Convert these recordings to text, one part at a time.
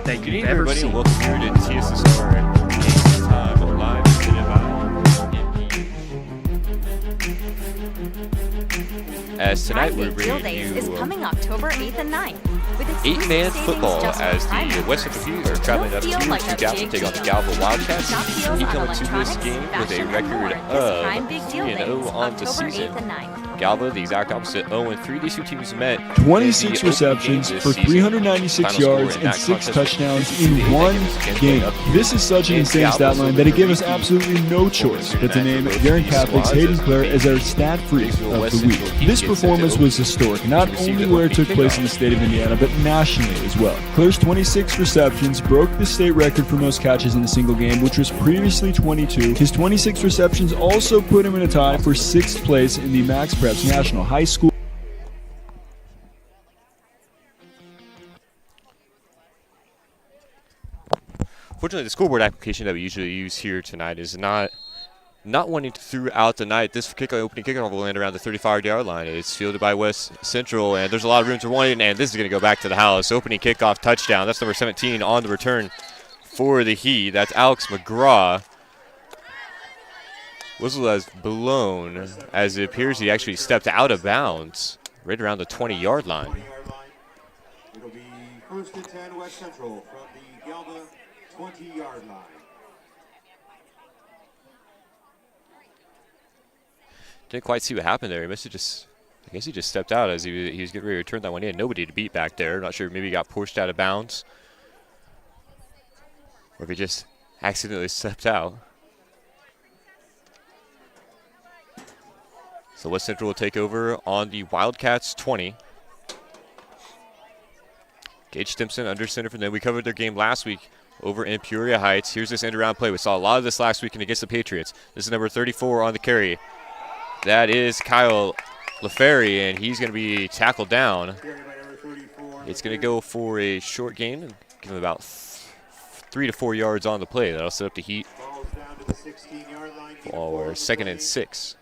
that Good you've evening, ever everybody, seen. and welcome here to TSSR Game Time live presented by MP. As tonight we're Field bringing Days you is coming October 8th and 9th. With exclusive 8-man savings football just for as Prime the West members. Central Heat are traveling up Don't to feel like a Galva to big take on the deal. Galva Wildcats. Shop deals He on coming to this electronics, game with a fashion, and record more this Prime Big Deal of Days, 3-0 on the October season. 8th and 9th. Galva, the exact opposite, 0-3. These two teams met 26 in the receptions opening game for this season. 396 Final score yards in and that 6 contest touchdowns was in 58 one against game. up here This is such an in insane Galva, stat so line the that it gave us repeat absolutely no choice but to name both Garin these Catholic's squads Hayden as Clare the as our stat freak of West the week. Central Heat This gets performance into was historic, not received only the where it opening took place in the kickoff. state of Indiana, but nationally as well. Clare's 26 receptions broke the state record for most catches in a single game, which was previously 22. His 26 receptions also put him in a tie for 6th place in the Max Preps National High School. Fortunately, the scoreboard application that we usually use here tonight is not wanting to throughout the night. This opening kickoff will land around the 35-yard line. It's fielded by West Central, and there's a lot of room to run in, and this is going to go back to the house. Opening kickoff touchdown. That's number 17 on the return for the Heat. That's Alex McGraw. Whistle has blown as it appears he actually stepped out of bounds right around the 20-yard line. It'll be 1st and 10 West Central from the Galva 20-yard line. Didn't quite see what happened there. He must have just, I guess he just stepped out as he was getting ready to turn that one in. Nobody to beat back there. Not sure, maybe he got pushed out of bounds. Or if he just accidentally stepped out. So West Central will take over on the Wildcats 20. Gage Stimson under center for them. We covered their game last week over in Peoria Heights. Here's this end-around play. We saw a lot of this last weekend against the Patriots. This is number 34 on the carry. That is Kyle LaFerry, and he's going to be tackled down. It's going to go for a short gain and give him about 3 to 4 yards on the play. That'll set up the Heat for 2nd and 6.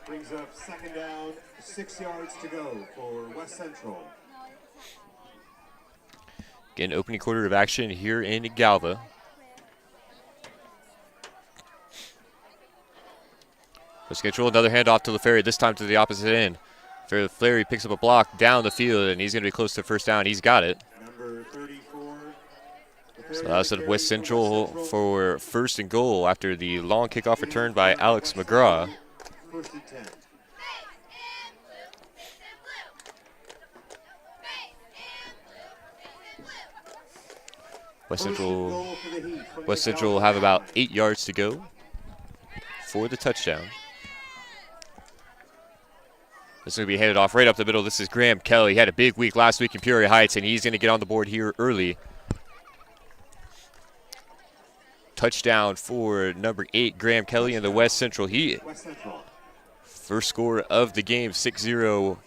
Brings up 2nd down, 6 yards to go for West Central. Again, opening quarter of action here in Galva. West Central, another handoff to LaFerry, this time to the opposite end. LaFerry picks up a block down the field, and he's going to be close to first down. He's got it. Number 34. So that's at West Central for 1st and goal after the long kickoff return by Alex McGraw. 1st and 10. West Central will have about 8 yards to go for the touchdown. This is going to be handed off right up the middle. This is Graham Kelly. He had a big week last week in Peoria Heights, and he's going to get on the board here early. Touchdown for number 8, Graham Kelly in the West Central Heat. First score of the game, 6-0.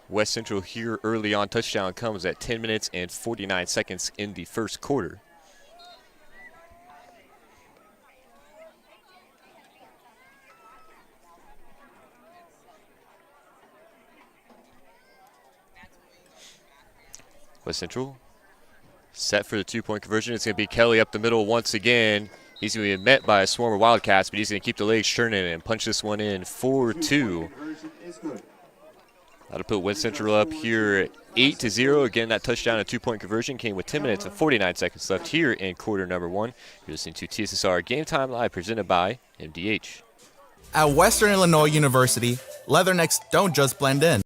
West Central here early on. Touchdown comes at 10 minutes and 49 seconds in the first quarter. West Central set for the 2-point conversion. It's going to be Kelly up the middle once again. He's going to be met by a swarm of Wildcats, but he's going to keep the legs turning and punch this one in 4-2. That'll put West Central up here 8-0. Again, that touchdown and 2-point conversion came with 10 minutes and 49 seconds left here in quarter number 1. You're listening to TSSR Game Time Live presented by MDH. At Western Illinois University, leathernecks don't just blend in.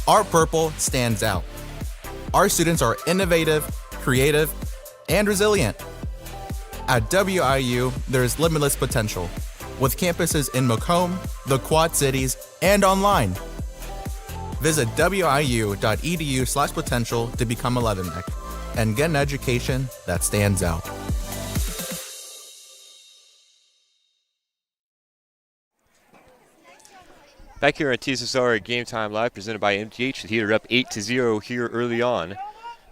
Our purple stands out. Our students are innovative, creative, and resilient. At WIU, there's limitless potential, with campuses in Macomb, the Quad Cities, and online. Visit wiu.edu/potential to become a leatherneck and get an education that stands out. Back here on TSSR Game Time Live, presented by MTH. The Heat are up 8-0 here early on.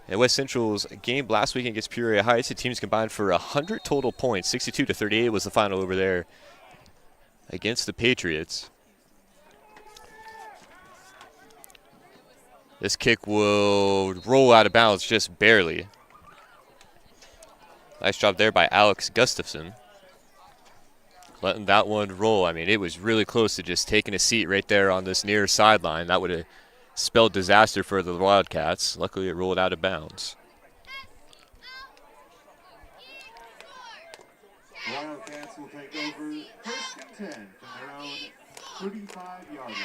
And West Central's game last weekend against Peoria Heights, the teams combined for 100 total points. 62-38 was the final over there against the Patriots. This kick will roll out of bounds just barely. Nice job there by Alex Gustafson. Letting that one roll. I mean, it was really close to just taking a seat right there on this near sideline. That would have spelled disaster for the Wildcats. Luckily, it rolled out of bounds. Wildcats will take over 1st and 10 from their own 35-yard line.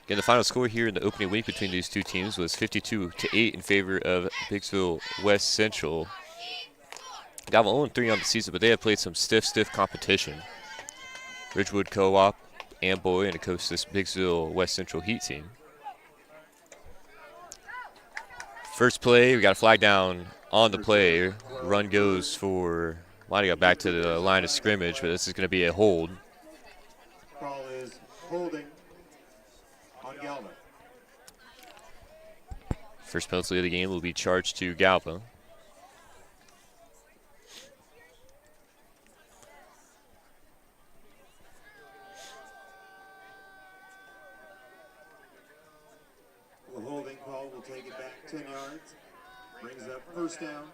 Again, the final score here in the opening week between these two teams was 52-8 in favor of Biggsville West Central. Galva 0-3 on the season, but they have played some stiff competition. Ridgewood Co-op, Amboy, and of course this Biggsville West Central Heat team. First play, we got a flag down on the play. Run goes for, lining up back to the line of scrimmage, but this is going to be a hold. Call is holding on Galva. First penalty of the game will be charged to Galva. The holding call will take it back 10 yards. Brings up 1st down,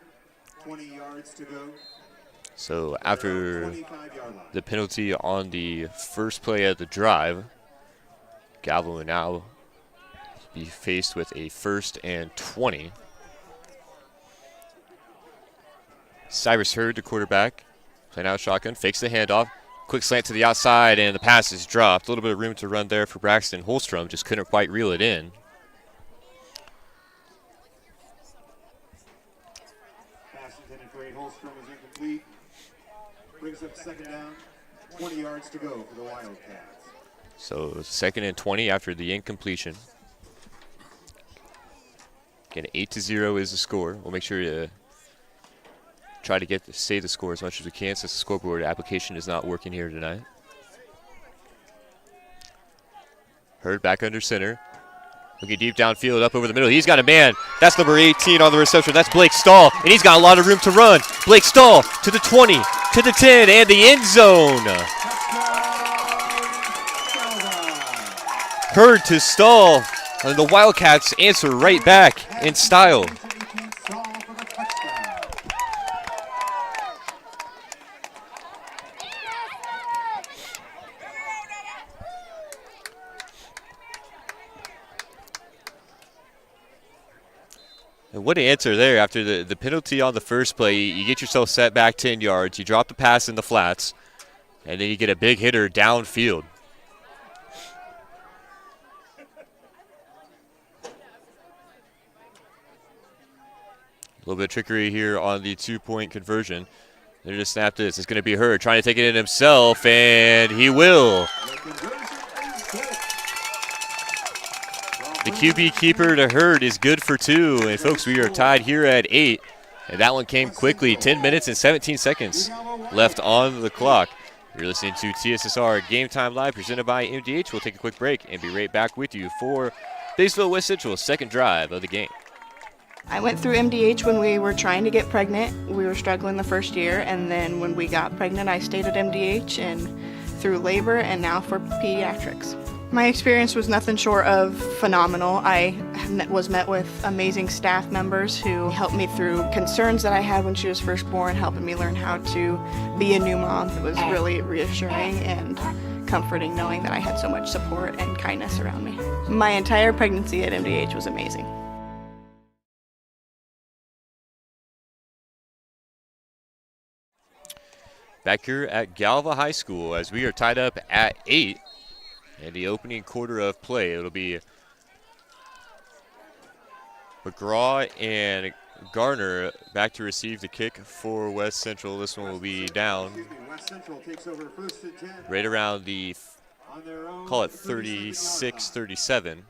20 yards to go. So after 25-yard line. the penalty on the first play of the drive, Galva will now be faced with a 1st and 20. Cyrus Hurd, the quarterback, playing out shotgun, fakes the handoff. Quick slant to the outside, and the pass is dropped. A little bit of room to run there for Braxton Holstrom, just couldn't quite reel it in. Pass intended for Holstrom is incomplete. Brings up 2nd down, 20 yards to go for the Wildcats. So 2nd and 20 after the incompletion. Again, 8-0 is the score. We'll make sure to try to say the score as much as we can since the scoreboard application is not working here tonight. Hurd back under center. Looking deep downfield, up over the middle. He's got a man. That's number 18 on the reception. That's Blake Stahl, and he's got a lot of room to run. Blake Stahl to the 20, to the 10, and the end zone. Hurd to Stahl, and the Wildcats answer right back in style. And what an answer there after the penalty on the first play. You get yourself set back 10 yards. You drop the pass in the flats, and then you get a big hitter downfield. A little bit of trickery here on the 2-point conversion. They're just snapped this. It's going to be Hurd trying to take it in himself, and he will. The QB keeper to Hurd is good for 2. And, folks, we are tied here at 8. And that one came quickly. 10 minutes and 17 seconds left on the clock. You're listening to TSSR Game Time Live presented by MDH. We'll take a quick break and be right back with you for Biggsville West Central's second drive of the game. I went through MDH when we were trying to get pregnant. We were struggling the first year, and then when we got pregnant, I stayed at MDH and through labor and now for pediatrics. My experience was nothing short of phenomenal. I was met with amazing staff members who helped me through concerns that I had when she was first born, helping me learn how to be a new mom. It was really reassuring and comforting knowing that I had so much support and kindness around me. My entire pregnancy at MDH was amazing. Back here at Galva High School as we are tied up at 8 in the opening quarter of play. It'll be McGraw and Garner back to receive the kick for West Central. This one will be down West Central takes over 1st and 10 right around the, on their own call it 36-yard 36, 37.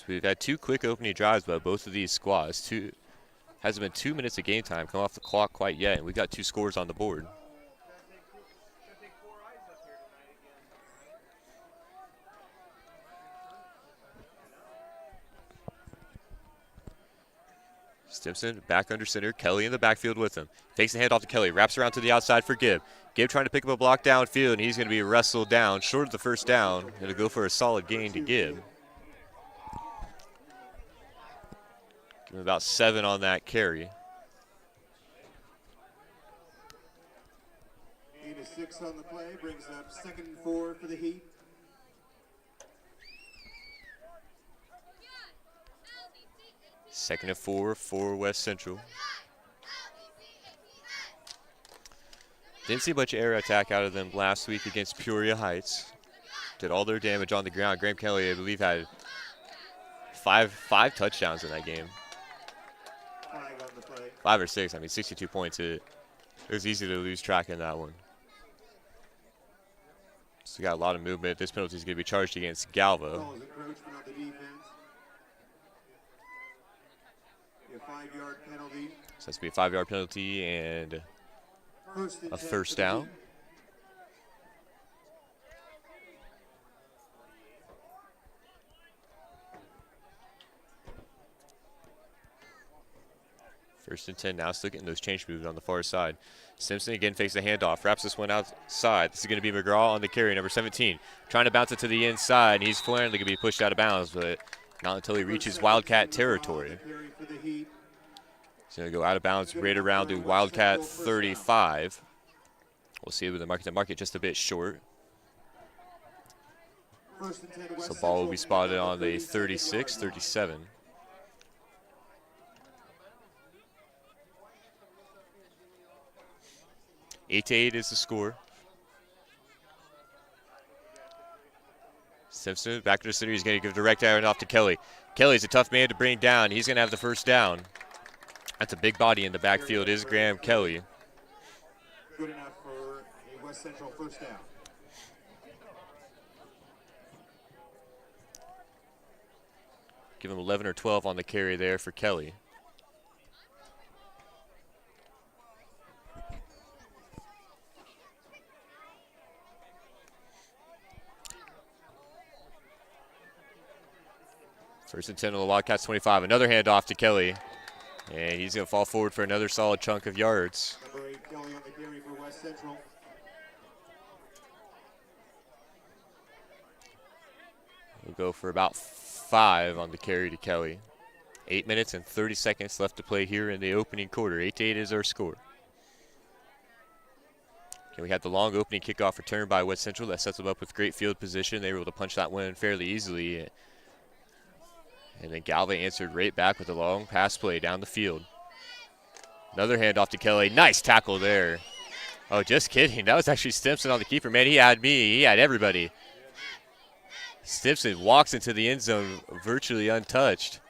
We've had 2 quick opening drives by both of these squads. Hasn't been 2 minutes of game time come off the clock quite yet, and we've got 2 scores on the board. Stimson back under center. Kelly in the backfield with him. Takes the handoff to Kelly. Wraps around to the outside for Gibb. Gabe trying to pick up a block downfield, and he's going to be wrestled down short of the first down. Going to go for a solid gain to Gibb. Give him about 7 on that carry. Gain of 6 on the play, brings up 2nd and 4 for the Heat. Second and 4 for West Central. Didn't see much air attack out of them last week against Peoria Heights. Did all their damage on the ground. Graham Kelly, I believe, had five touchdowns in that game. 5 on the play. 5 or 6. I mean, 62 points. It was easy to lose track in that one. So we got a lot of movement. This penalty is going to be charged against Galva. Calls encroachment on the defense. A 5-yard penalty. So that's going to be a 5-yard penalty and a first down. First and 10 now, still getting those change moves on the far side. Simpson again fakes the handoff, wraps this one outside. This is going to be McGraw on the carry, number 17. Trying to bounce it to the inside, and he's flaring, going to be pushed out of bounds, but not until he reaches Wildcat territory. He's going to go out of bounds right around the Wildcat 35. We'll see with the market just a bit short. So ball will be spotted on the 36, 37. Eight to 8 is the score. Simpson back to the center. He's going to give direct iron off to Kelly. Kelly's a tough man to bring down. He's going to have the first down. That's a big body in the backfield is Graham Kelly. Good enough for a West Central first down. Give him 11 or 12 on the carry there for Kelly. First and 10 on the Wildcats 25. Another handoff to Kelly. And he's going to fall forward for another solid chunk of yards. Number 8, Kelly on the carry for West Central. We'll go for about 5 on the carry to Kelly. 8 minutes and 30 seconds left to play here in the opening quarter. 8 to 8 is our score. Okay, we had the long opening kickoff return by West Central. That sets them up with great field position. They were able to punch that one in fairly easily. And then Galva answered right back with a long pass play down the field. Another handoff to Kelly. Nice tackle there. Oh, just kidding. That was actually Stimson on the keeper. Man, he had me. He had everybody. Stimson walks into the end zone virtually untouched.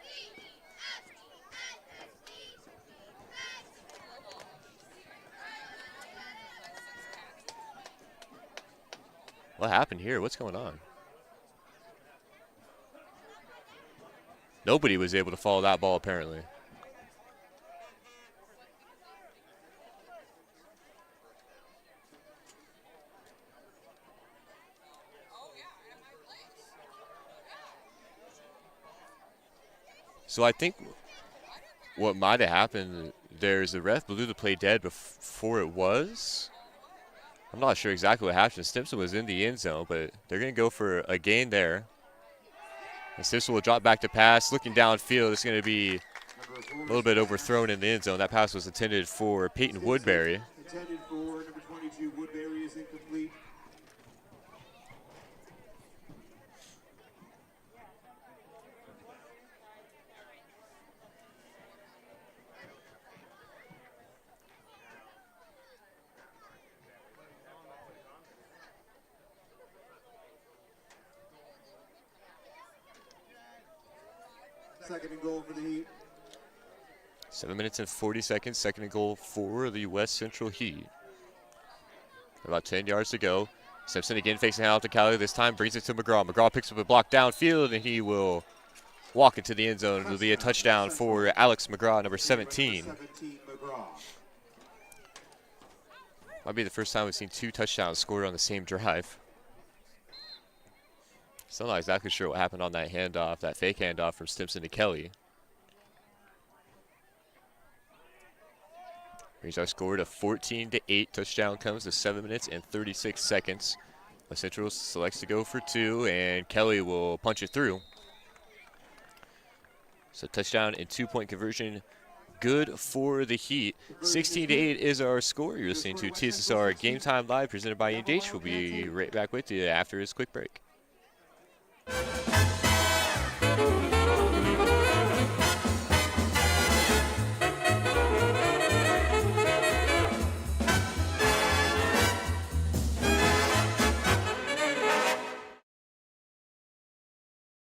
What happened here? What's going on? Nobody was able to follow that ball, apparently. So I think what might have happened, there's the ref blew the play dead before it was. I'm not sure exactly what happened. Stimson was in the end zone, but they're going to go for a gain there. And Stimson will drop back to pass. Looking downfield, it's going to be a little bit overthrown in the end zone. That pass was intended for Peyton Woodbury. Intended for number 22, Woodbury is incomplete. Second and goal for the Heat. 7 minutes and 40 seconds. Second and goal for the West Central Heat. About 10 yards to go. Simpson again facing out to Kelly. This time brings it to McGraw. McGraw picks up a block downfield, and he will walk into the end zone. It'll be a touchdown for Alex McGraw, number 17. Might be the first time we've seen 2 touchdowns scored on the same drive. Still not exactly sure what happened on that handoff, that fake handoff from Stimson to Kelly. Brings our score to 14-8. Touchdown comes to 7 minutes and 36 seconds. West Central selects to go for 2, and Kelly will punch it through. So touchdown and 2-point conversion, good for the Heat. 16-8 is our score. You're listening to TSSR Game Time Live, presented by I8FA. We'll be right back with you after this quick break.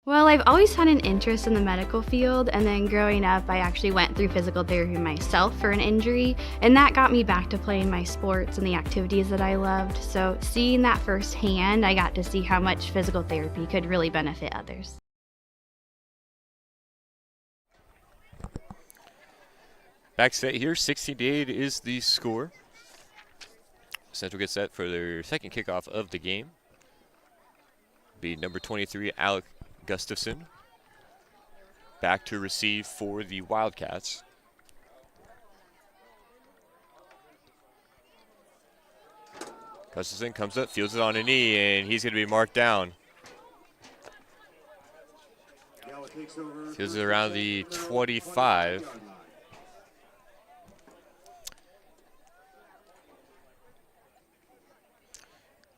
Well, I've always had an interest in the medical field, and then growing up, I actually went through physical therapy myself for an injury, and that got me back to playing my sports and the activities that I loved. So seeing that firsthand, I got to see how much physical therapy could really benefit others. Back set here, 16-8 is the score. Central gets set for their second kickoff of the game. Be number 23, Alec Gustafson, back to receive for the Wildcats. Gustafson comes up, fields it on a knee, and he's going to be marked down. Fields it around the 25.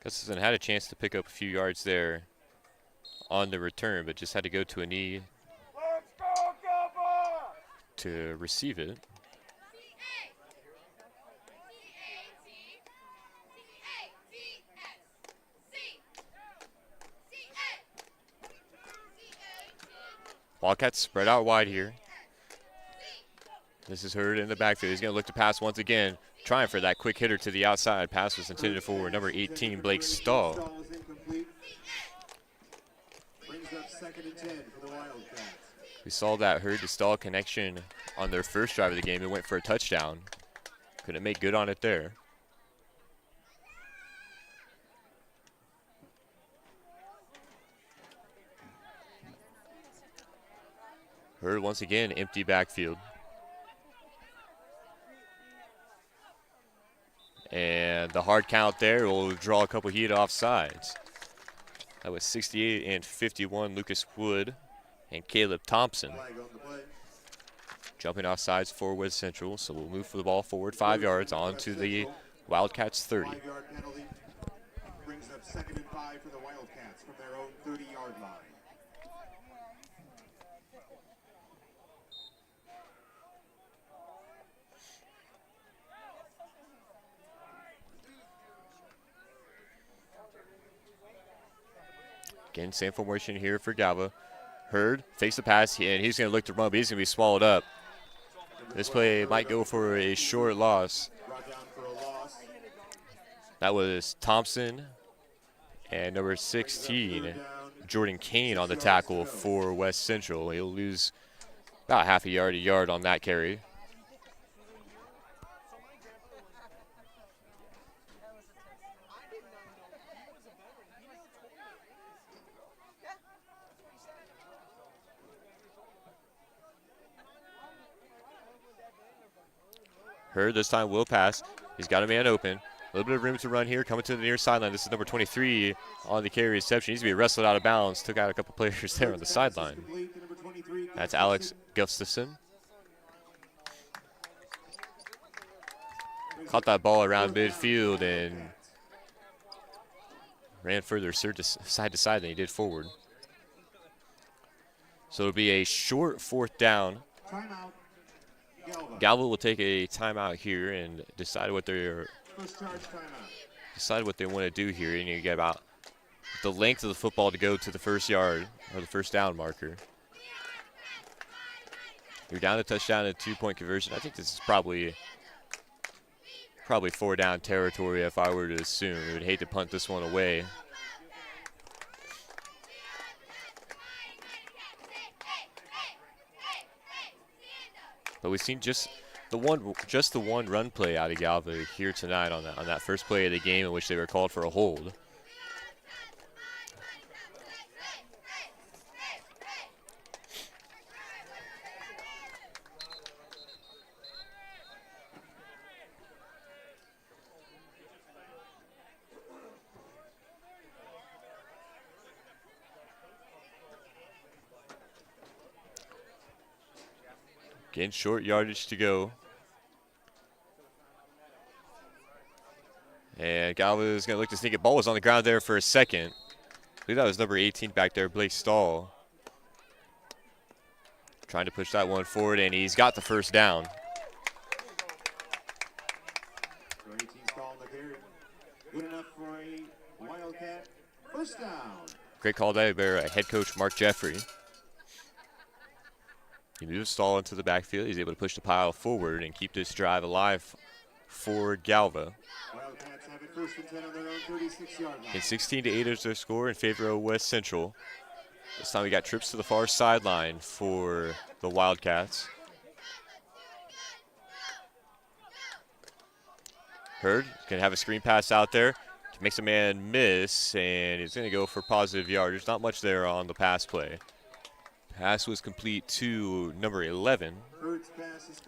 Gustafson had a chance to pick up a few yards there on the return, but just had to go to a knee to receive it. Wildcats spread out wide here. This is Hurd in the backfield. He's going to look to pass once again, trying for that quick hitter to the outside. Pass was intended for number 18, Blake Stahl. We saw that Hurd to Stahl connection on their first drive of the game. It went for a touchdown. Couldn't make good on it there. Hurd once again, empty backfield. And the hard count there will draw a couple Heat offsides. That was 68 and 51, Lucas Wood and Caleb Thompson. Jumping offsides for West Central, so we'll move for the ball forward 5 yards onto the Wildcats 30. Brings up 2nd and 5 for the Wildcats from their own 30-yard line. Again, same formation here for Galva. Hurd fakes the pass, and he's going to look to run, but he's going to be swallowed up. This play might go for a short loss. That was Thompson and number 16, Jordan Kane, on the tackle for West Central. He'll lose about half a yard on that carry. Hurd this time will pass. He's got a man open. A little bit of room to run here, coming to the near sideline. This is number 23 on the carry reception. Needs to be wrestled out of bounds. Took out a couple players there on the sideline. That's Alex Gustafson. Caught that ball around midfield and ran further side to side than he did forward. So it'll be a short 4th down. Galva will take a timeout here and decide what they want to do here. And you get about the length of the football to go to the 1st yard or the 1st down marker. You're down to touchdown and 2-point conversion. I think this is probably 4 down territory if I were to assume. We would hate to punt this one away. But we've seen just the one run play out of Galva here tonight on that first play of the game in which they were called for a hold. Getting short yardage to go. And Galva is going to look to sneak it. Ball was on the ground there for a second. I believe that was number 18 back there, Blake Stahl. Trying to push that one forward, and he's got the first down. Number 18 Stahl on the carry. Good enough for a Wildcat. First down. Great call there by head coach Mark Jeffrey. He moves Stahl into the backfield. He's able to push the pile forward and keep this drive alive for Galva. Wildcats have it first and 10 on their own 36-yard line. And 16-8 is their score in favor of West Central. This time we got trips to the far sideline for the Wildcats. Hurd going to have a screen pass out there. Makes a man miss, and he's going to go for positive yardage. Not much there on the pass play. Pass was complete to number 11,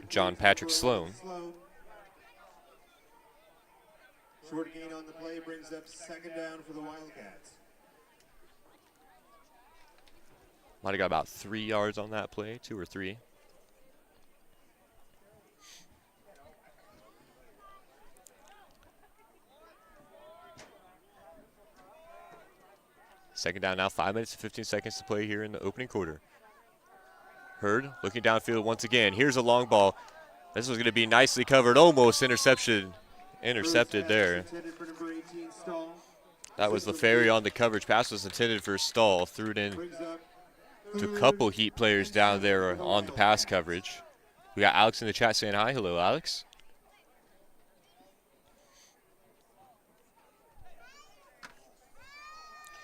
John Patrick Sloan. Short gain on the play brings up second down for the Wildcats. Might have got about 3 yards on that play, 2 or 3. Second down now, 5 minutes and 15 seconds to play here in the opening quarter. Hurd looking downfield once again. Here's a long ball. This was going to be nicely covered, almost intercepted there. That was LaFerry on the coverage. Pass was intended for Stahl. Threw it in to a couple Heat players down there on the pass coverage. We got Alex in the chat saying hi. Hello, Alex.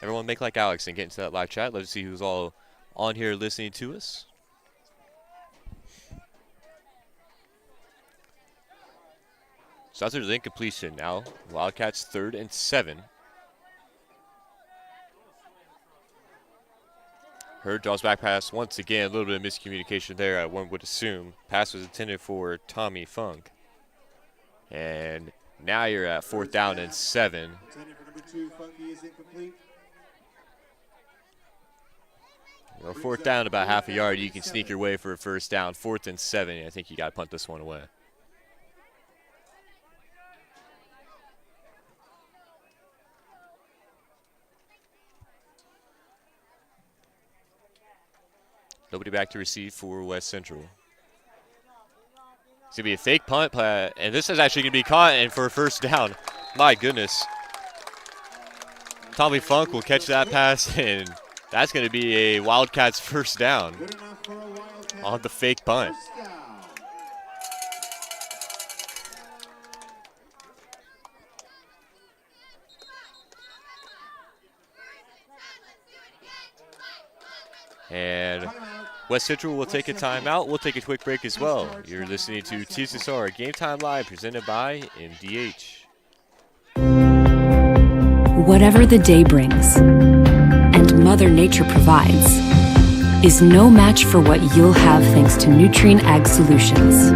Everyone make like Alex and get into that live chat. Let's see who's all on here listening to us. So after the incompletion now, Wildcats 3rd and 7. Hurd draws back pass once again. A little bit of miscommunication there, one would assume. Pass was intended for Tommy Funk. And now you're at 4th down and 7. Well, 4th down, about half a yard. You can sneak your way for a first down. 4th and 7. I think you got to punt this one away. Nobody back to receive for West Central. It's going to be a fake punt, and this is actually going to be caught and for a first down. My goodness. Tommy Funk will catch that pass, and that's going to be a Wildcats first down on the fake punt. And West Central will take a timeout. We'll take a quick break as well. You're listening to TSSR Game Time Live, presented by MDH. Whatever the day brings, and Mother Nature provides, is no match for what you'll have thanks to Nutrien Ag Solutions.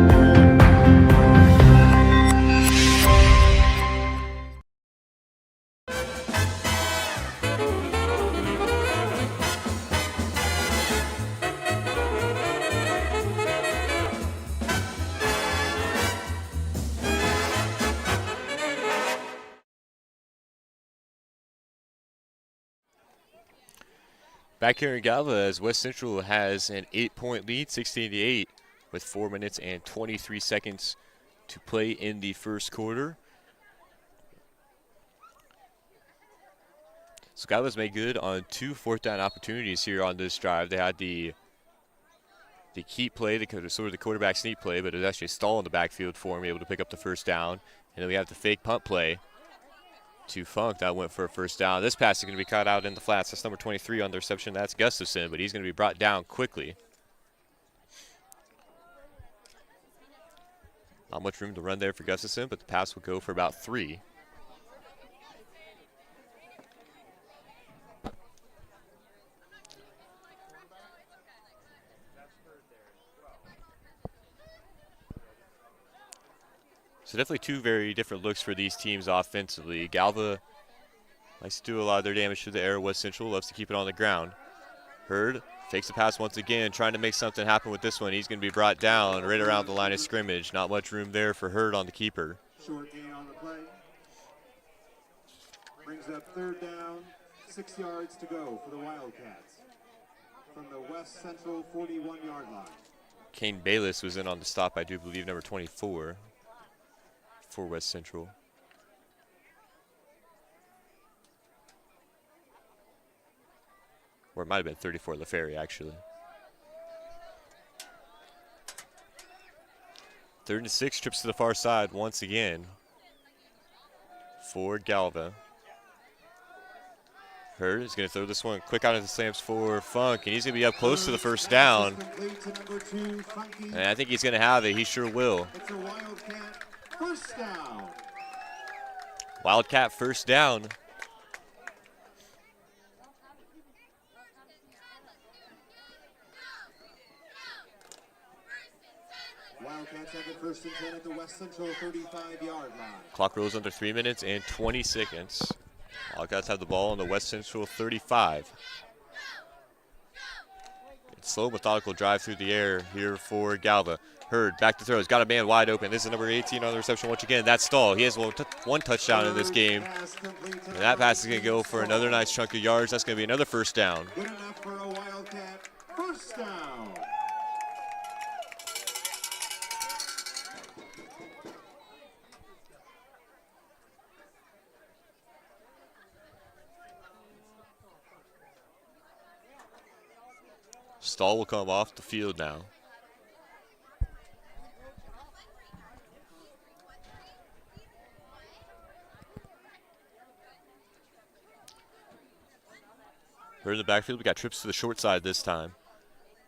Back here in Galva, as West Central has an 8-point lead, 16-8, with 4 minutes and 23 seconds to play in the first quarter. So Galva's made good on 2 4th down opportunities here on this drive. They had the keep play, sort of the quarterback sneak play, but it was actually Stahl in the backfield for him, able to pick up the first down. And then we have the fake punt play to Funk. That went for a first down. This pass is going to be caught out in the flats. That's number 23 on the reception. That's Gustafson, but he's going to be brought down quickly. Not much room to run there for Gustafson, but the pass will go for about 3. So definitely 2 very different looks for these teams offensively. Galva likes to do a lot of their damage to the air. West Central loves to keep it on the ground. Hurd Fakes the pass once again, trying to make something happen with this one. He's going to be brought down right around the line of scrimmage. Not much room there for Hurd on the keeper. Short gain on the play. Brings up third down, 6 yards to go for the Wildcats. From the West Central 41-yard line. Kane Bayless was in on the stop, I do believe, number 24 for West Central. Or it might have been 34 LaFerry, actually. 3rd and 6, trips to the far side once again for Galva. Hurd is going to throw this one quick out of the slams for Funk, and he's going to be up close to the first down. And I think he's going to have it. He sure will. It's a Wildcat first down. Wildcat first down. Wildcats have it 1st and 10 at the West Central 35-yard line. Clock rolls under 3 minutes and 20 seconds. Wildcats have the ball on the West Central 35. It's slow, methodical drive through the air here for Galva. Hurd back to throw. He's got a man wide open. This is number 18 on the reception once again. That's Stahl. He has one touchdown in this game. And that pass is going to go for another nice chunk of yards. That's going to be another first down. Good enough for a Wildcat first down. Stahl will come off the field now. Hurd in the backfield. We got trips to the short side this time.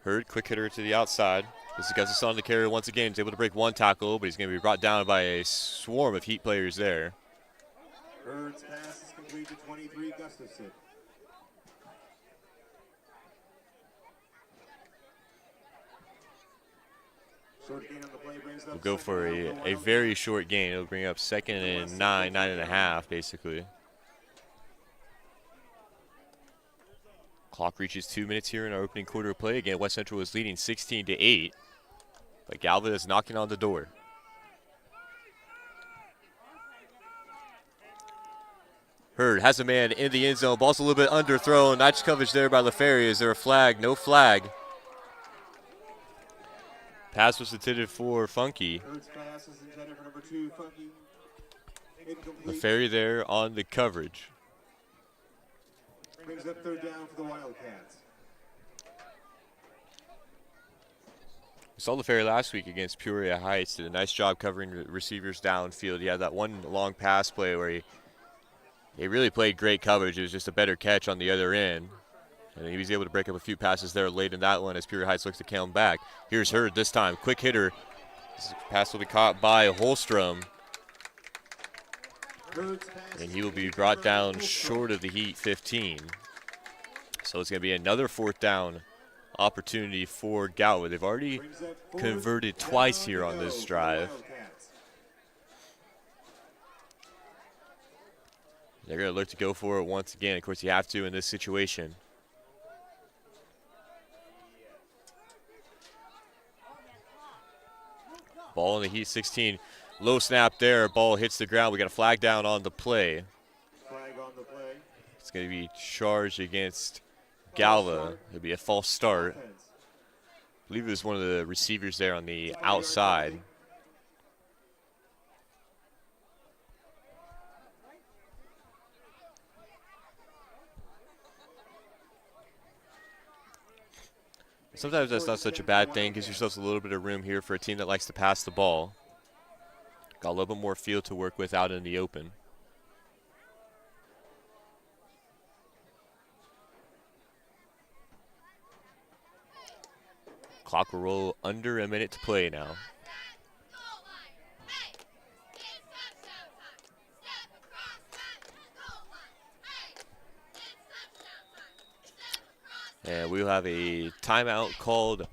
Hurd, quick hitter to the outside. This is Gus on the carry once again. He's able to break one tackle, but he's going to be brought down by a swarm of Heat players there. Hurd's pass is complete to 23, Gustafson. Short gain on the play brings up We'll go for a very short gain. It'll bring up 2nd and 9.5, basically. Clock reaches 2 minutes here in our opening quarter of play. Again, West Central is leading 16-8, but Galva is knocking on the door. Hurd has a man in the end zone. Ball's a little bit underthrown. Nice coverage there by LaFerry. Is there a flag? No flag. Pass was intended for Funky. Pass is intended for number 2, Funky. LaFerry there on the coverage. Brings up third down for the Wildcats. We saw LaFerry last week against Peoria Heights. Did a nice job covering the receivers downfield. He had that one long pass play where he really played great coverage. It was just a better catch on the other end. And he was able to break up a few passes there late in that one as Peoria Heights looks to come back. Here's Hurd this time. Quick hitter. This pass will be caught by Holstrom. And he will be brought down short of the Heat 15. So it's going to be another 4th down opportunity for Galva. They've already converted twice here on this drive. They're going to look to go for it once again. Of course, you have to in this situation. Ball in the Heat 16. Low snap there. Ball hits the ground. We got a flag down on the play. Flag on the play. It's going to be charged against Galva. It'll be a false start. I believe it was one of the receivers there on the outside. Sometimes that's not such a bad thing. Gives yourselves a little bit of room here for a team that likes to pass the ball. Got a little bit more field to work with out in the open. Clock will roll under a minute to play now. And we'll have a timeout called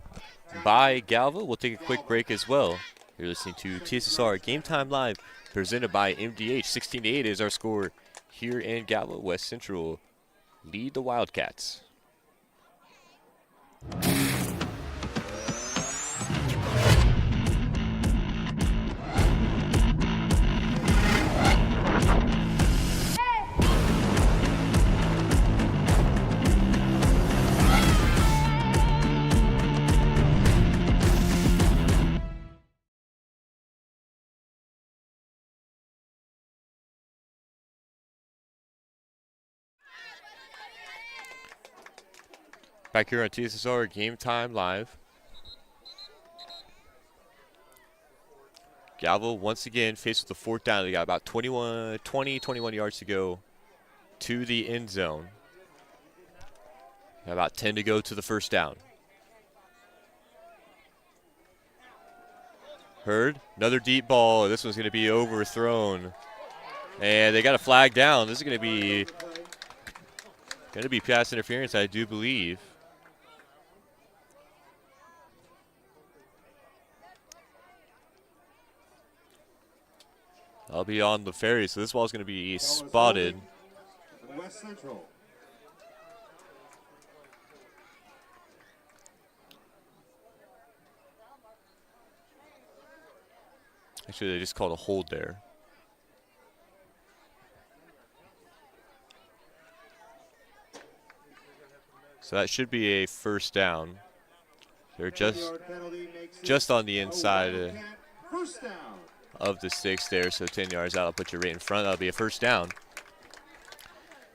by Galva. We'll take a quick break as well. You're listening to TSSR Game Time Live, presented by MDH. 16-8 is our score here in Galva. West Central lead the Wildcats. Back here on TSSR Game Time Live. Galva once again faced with the fourth down. They got about 21 yards to go to the end zone. About 10 to go to the first down. Hurd, another deep ball. This one's going to be overthrown. And they got a flag down. This is going to be pass interference, I do believe. I'll be on the ferry, so this ball's going to be spotted. West Central. Actually, they just called a hold there. So that should be a first down. They're just on the inside of the six there, so 10 yards out. I'll put you right in front. That'll be a first down.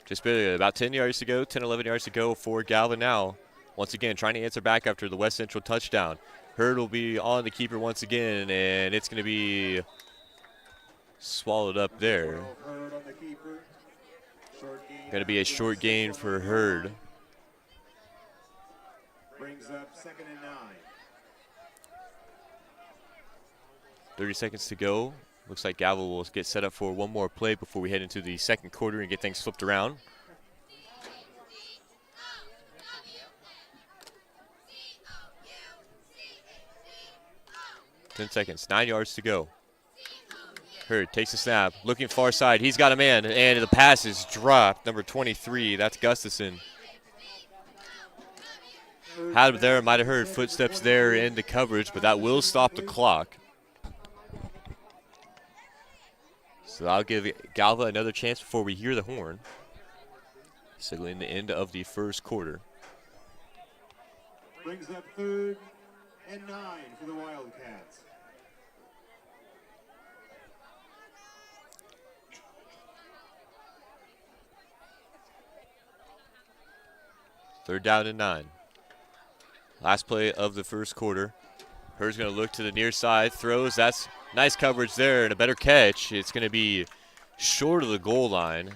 Just barely about 10 yards to go, 10, 11 yards to go for Galva now. Once again, trying to answer back after the West Central touchdown. Hurd will be on the keeper once again, and it's going to be swallowed up there. Going to be a short gain for Hurd. Brings up 2nd and 9. 30 seconds to go. Looks like Galva will get set up for one more play before we head into the second quarter and get things flipped around. Ten seconds, 9 yards to go. Hurd takes a snap, looking far side. He's got a man, and the pass is dropped. Number 23, that's Gustafson. Had him there, might have heard footsteps there in the coverage, but that will stop the clock. So I'll give Galva another chance before we hear the horn. Signaling the end of the first quarter. Brings up 3rd and 9 for the Wildcats. Third down and 9. Last play of the first quarter. Hurd's going to look to the near side, throws. That's nice coverage there and a better catch. It's going to be short of the goal line.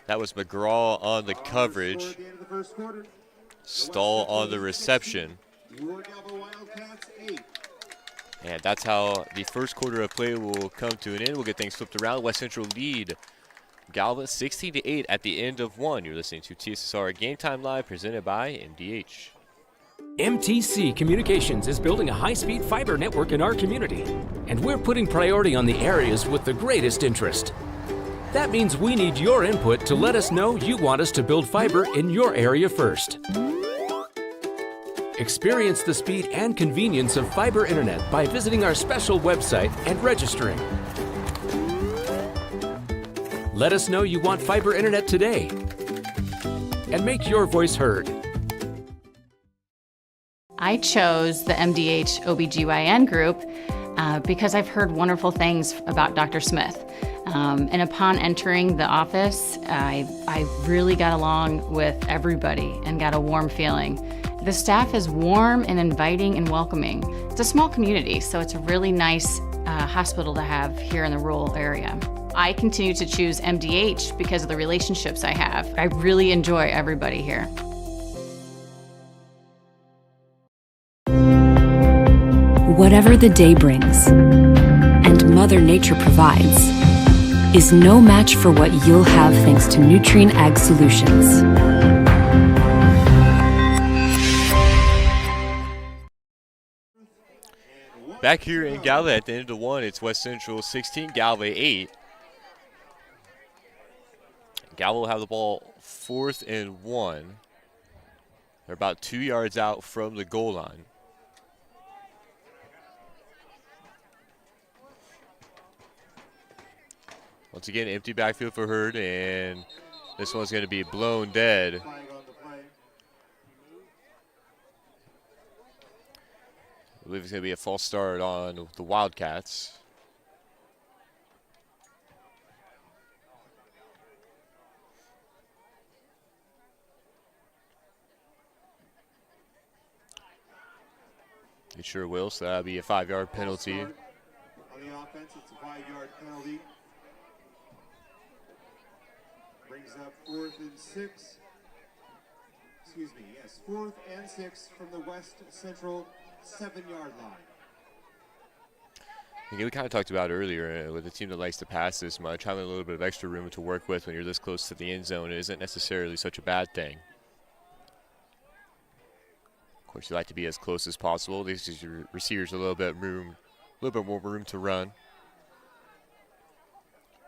That was McGraw on the coverage. Stahl on the reception. And that's how the first quarter of play will come to an end. We'll get things flipped around. West Central lead Galva 16-8 at the end of one. You're listening to TSSR Game Time Live presented by MDH. MTC Communications is building a high-speed fiber network in our community, and we're putting priority on the areas with the greatest interest. That means we need your input to let us know you want us to build fiber in your area first. Experience the speed and convenience of fiber internet by visiting our special website and registering. Let us know you want fiber internet today, and make your voice heard. I chose the MDH OBGYN group because I've heard wonderful things about Dr. Smith. And upon entering the office, I really got along with everybody and got a warm feeling. The staff is warm and inviting and welcoming. It's a small community, so it's a really nice hospital to have here in the rural area. I continue to choose MDH because of the relationships I have. I really enjoy everybody here. Whatever the day brings, and Mother Nature provides, is no match for what you'll have thanks to Nutrien Ag Solutions. Back here in Galva at the end of one, it's West Central 16, Galva 8. Galva will have the ball 4th and 1. They're about 2 yards out from the goal line. Once again, empty backfield for Hurd, and this one's going to be blown dead. I believe it's going to be a false start on the Wildcats. It sure will, so that'll be a 5-yard penalty. On the offense, it's a 5-yard penalty. Brings up 4th and 6. Excuse me, yes, 4th and 6 from the West Central 7-yard line. Again, we kind of talked about earlier with a team that likes to pass this much, having a little bit of extra room to work with when you're this close to the end zone isn't necessarily such a bad thing. Of course, you like to be as close as possible. These gives your receivers a little bit more room to run.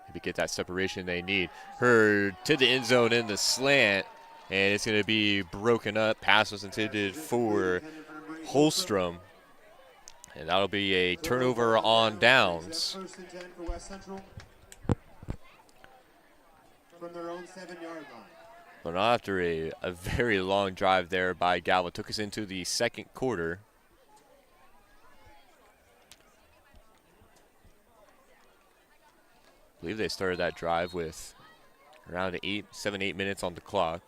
Maybe get that separation they need. Hurd to the end zone in the slant, and it's going to be broken up. Pass was intended for Holstrom, and that'll be a turnover on downs. First and 10 for West Central from their own 7-yard line. But not after a very long drive there by Galva. Took us into the second quarter. I believe they started that drive with around 7, 8 minutes on the clock.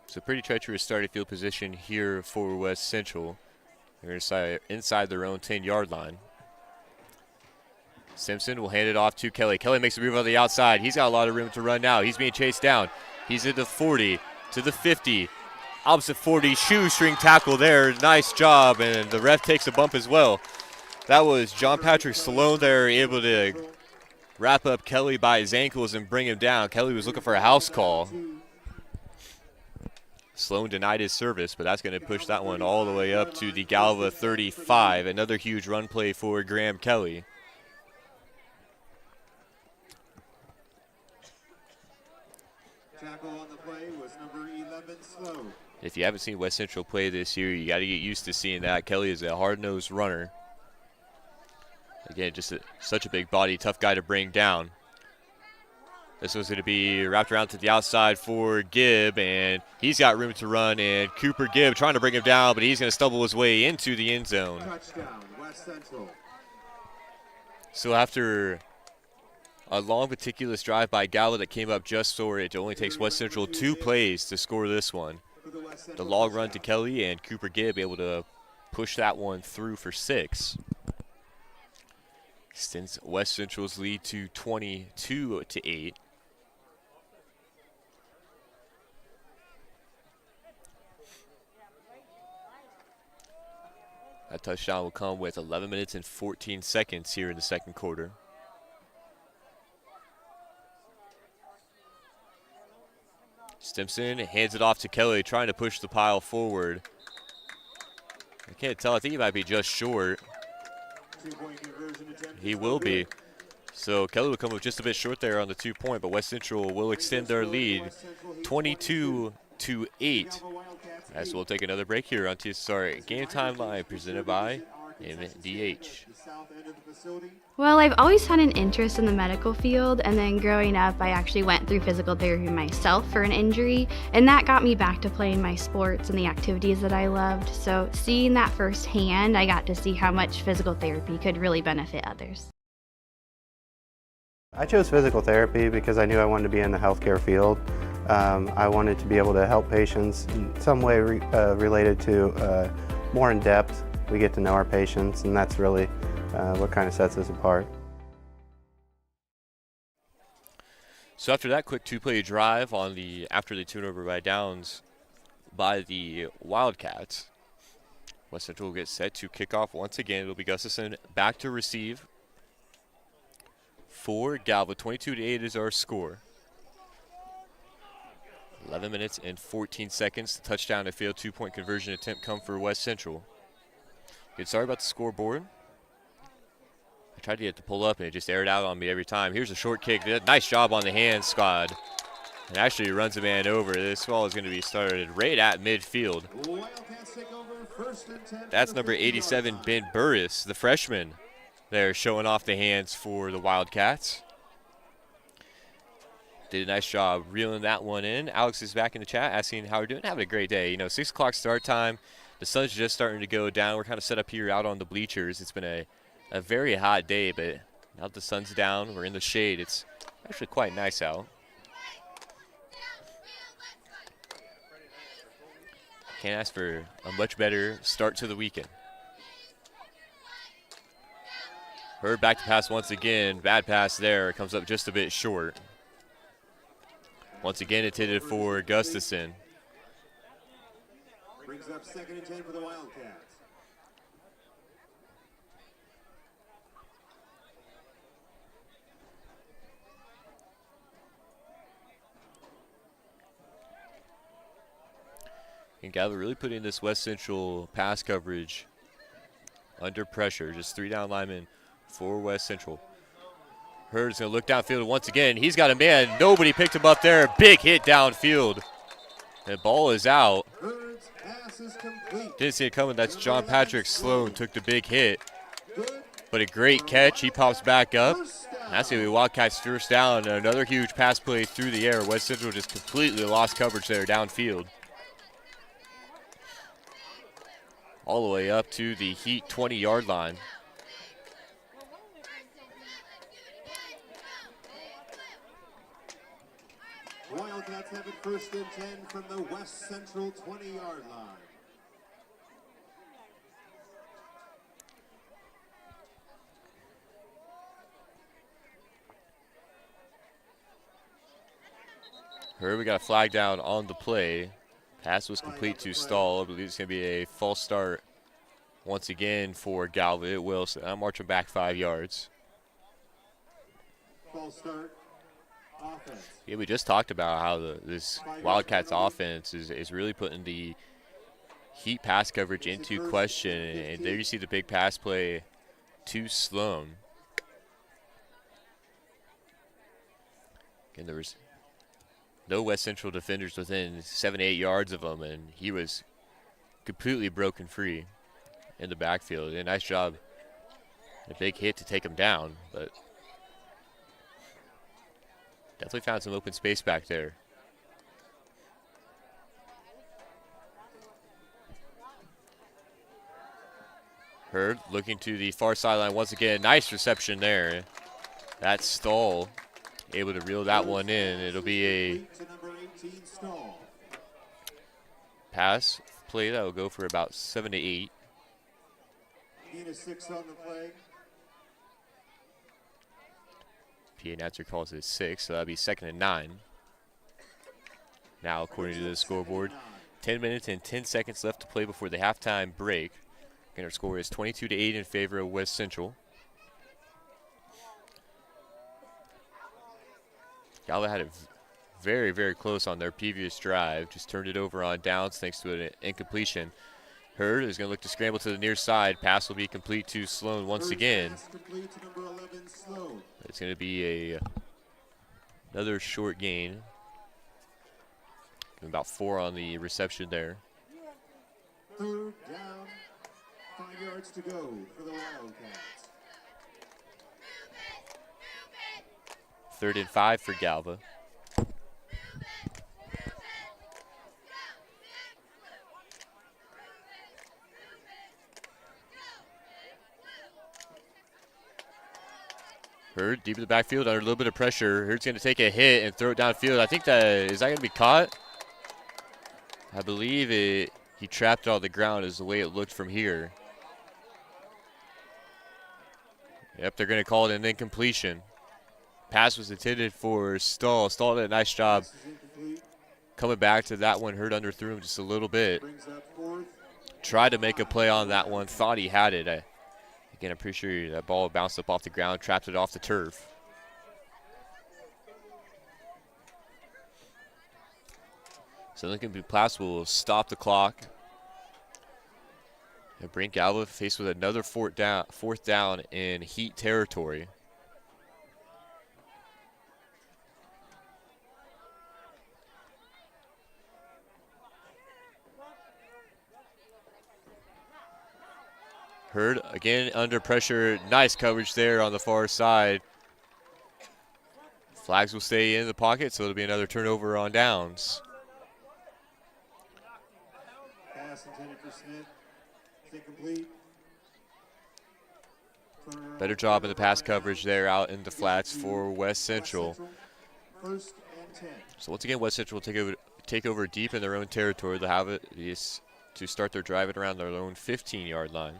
So pretty treacherous starting field position here for West Central. They're inside their own 10-yard line. Simpson will hand it off to Kelly. Kelly makes a move on the outside. He's got a lot of room to run now. He's being chased down. He's at the 40, to the 50. Opposite 40, shoestring tackle there. Nice job, and the ref takes a bump as well. That was John Patrick Sloan there, able to wrap up Kelly by his ankles and bring him down. Kelly was looking for a house call. Sloan denied his service, but that's going to push that one all the way up to the Galva 35. Another huge run play for Graham Kelly. Tackle on the play was number 11, Slow. If you haven't seen West Central play this year, you got to get used to seeing that. Kelly is a hard-nosed runner. Again, just such a big body, tough guy to bring down. This was going to be wrapped around to the outside for Gibb, and he's got room to run, and Cooper Gibb trying to bring him down, but he's going to stumble his way into the end zone. Touchdown, West Central. So after a long, meticulous drive by Galva that came up just short, it only takes West Central 2 plays to score this one. The long run to Kelly, and Cooper Gibb able to push that one through for 6. Extends West Central's lead to 22-8. That touchdown will come with 11 minutes and 14 seconds here in the second quarter. Stimson hands it off to Kelly, trying to push the pile forward. I can't tell. I think he might be just short. He will be. So Kelly will come up just a bit short there on the 2-point, but West Central will extend their lead 22-8. As we'll take another break here on TSSR Game Time Live, presented by MDH. Well, I've always had an interest in the medical field, and then growing up, I actually went through physical therapy myself for an injury, and that got me back to playing my sports and the activities that I loved. So seeing that firsthand, I got to see how much physical therapy could really benefit others. I chose physical therapy because I knew I wanted to be in the healthcare field. I wanted to be able to help patients in some way related to more in depth. We get to know our patients, and that's really what kind of sets us apart. So after that quick 2-play drive after the turnover by downs by the Wildcats, West Central will get set to kick off once again. It'll be Gustafson back to receive for Galva. 22-8 is our score. 11 minutes and 14 seconds. The touchdown and failed 2-point conversion attempt come for West Central. Good, sorry about the scoreboard. I tried to get it to pull up, and it just aired out on me every time. Here's a short kick. Nice job on the hand, Scott. And actually runs a man over. This ball is going to be started right at midfield. That's number 87, Ben Burris, the freshman. There showing off the hands for the Wildcats. Did a nice job reeling that one in. Alex is back in the chat asking how we're doing. Having a great day. You know, 6 o'clock start time. The sun's just starting to go down. We're kind of set up here out on the bleachers. It's been a very hot day, but now that the sun's down, we're in the shade. It's actually quite nice out. Can't ask for a much better start to the weekend. Hurd back to pass once again. Bad pass there. Comes up just a bit short. Once again, intended for Gustafson. Brings up 2nd and 10 for the Wildcats. And Galva really putting this West Central pass coverage under pressure. Just 3 down linemen for West Central. Hurd's going to look downfield once again. He's got a man. Nobody picked him up there. Big hit downfield. The ball is out. Didn't see it coming. That's John Patrick Sloan. Took the big hit. But a great catch. He pops back up. That's going to be Wildcats first down. Another huge pass play through the air. West Central just completely lost coverage there downfield. All the way up to the Heat 20-yard line. Wildcats have it 1st and 10 from the West Central 20-yard line. Here we got a flag down on the play. Pass was complete to Stahl. I believe it's going to be a false start once again for Galva. It will. So I'm marching back 5 yards. False start. Offense. Yeah, we just talked about how this Wildcats offense is really putting the Heat pass coverage into question. And there you see the big pass play to Sloan. Again, there was no West Central defenders within 7 to 8 yards of him, and he was completely broken free in the backfield. A nice job. A big hit to take him down, but definitely found some open space back there. Hurd looking to the far sideline once again. Nice reception there. That's Stahl able to reel that one in. It'll be a pass play that will go for about 7 to 8. Gain of 6 on the play. PA announcer calls it 6, so that'll be 2nd and 9. Now, according to the scoreboard, 10 minutes and 10 seconds left to play before the halftime break. And our score is 22 to 8 in favor of West Central. Galva had it very, very close on their previous drive. Just turned it over on downs thanks to an incompletion. Hurd is going to look to scramble to the near side. Pass will be complete to Sloan once again. It's going to be another short gain. About 4 on the reception there. 3rd down, 5 yards to go for the Wildcats. 3rd and 5 for Galva. Hurd deep in the backfield under a little bit of pressure. Hurd's going to take a hit and throw it downfield. I think is that going to be caught? I believe he trapped it on the ground is the way it looked from here. Yep, they're going to call it an incompletion. Pass was intended for Stahl. Stahl did a nice job coming back to that one. Hurd underthrew him just a little bit. Tried to make a play on that one. Thought he had it. Again, I'm pretty sure that ball bounced up off the ground, trapped it off the turf. So Lincoln Buplas will stop the clock. And bring Galva faced with another fourth down in heat territory. Hurd again under pressure. Nice coverage there on the far side. Flags will stay in the pocket, so it'll be another turnover on downs. Pass intended for Smith. Incomplete. Better job in the pass coverage there out in the flats for West Central. First and 10. So once again, West Central will take over deep in their own territory. They'll have it to start their drive at around their own 15-yard line.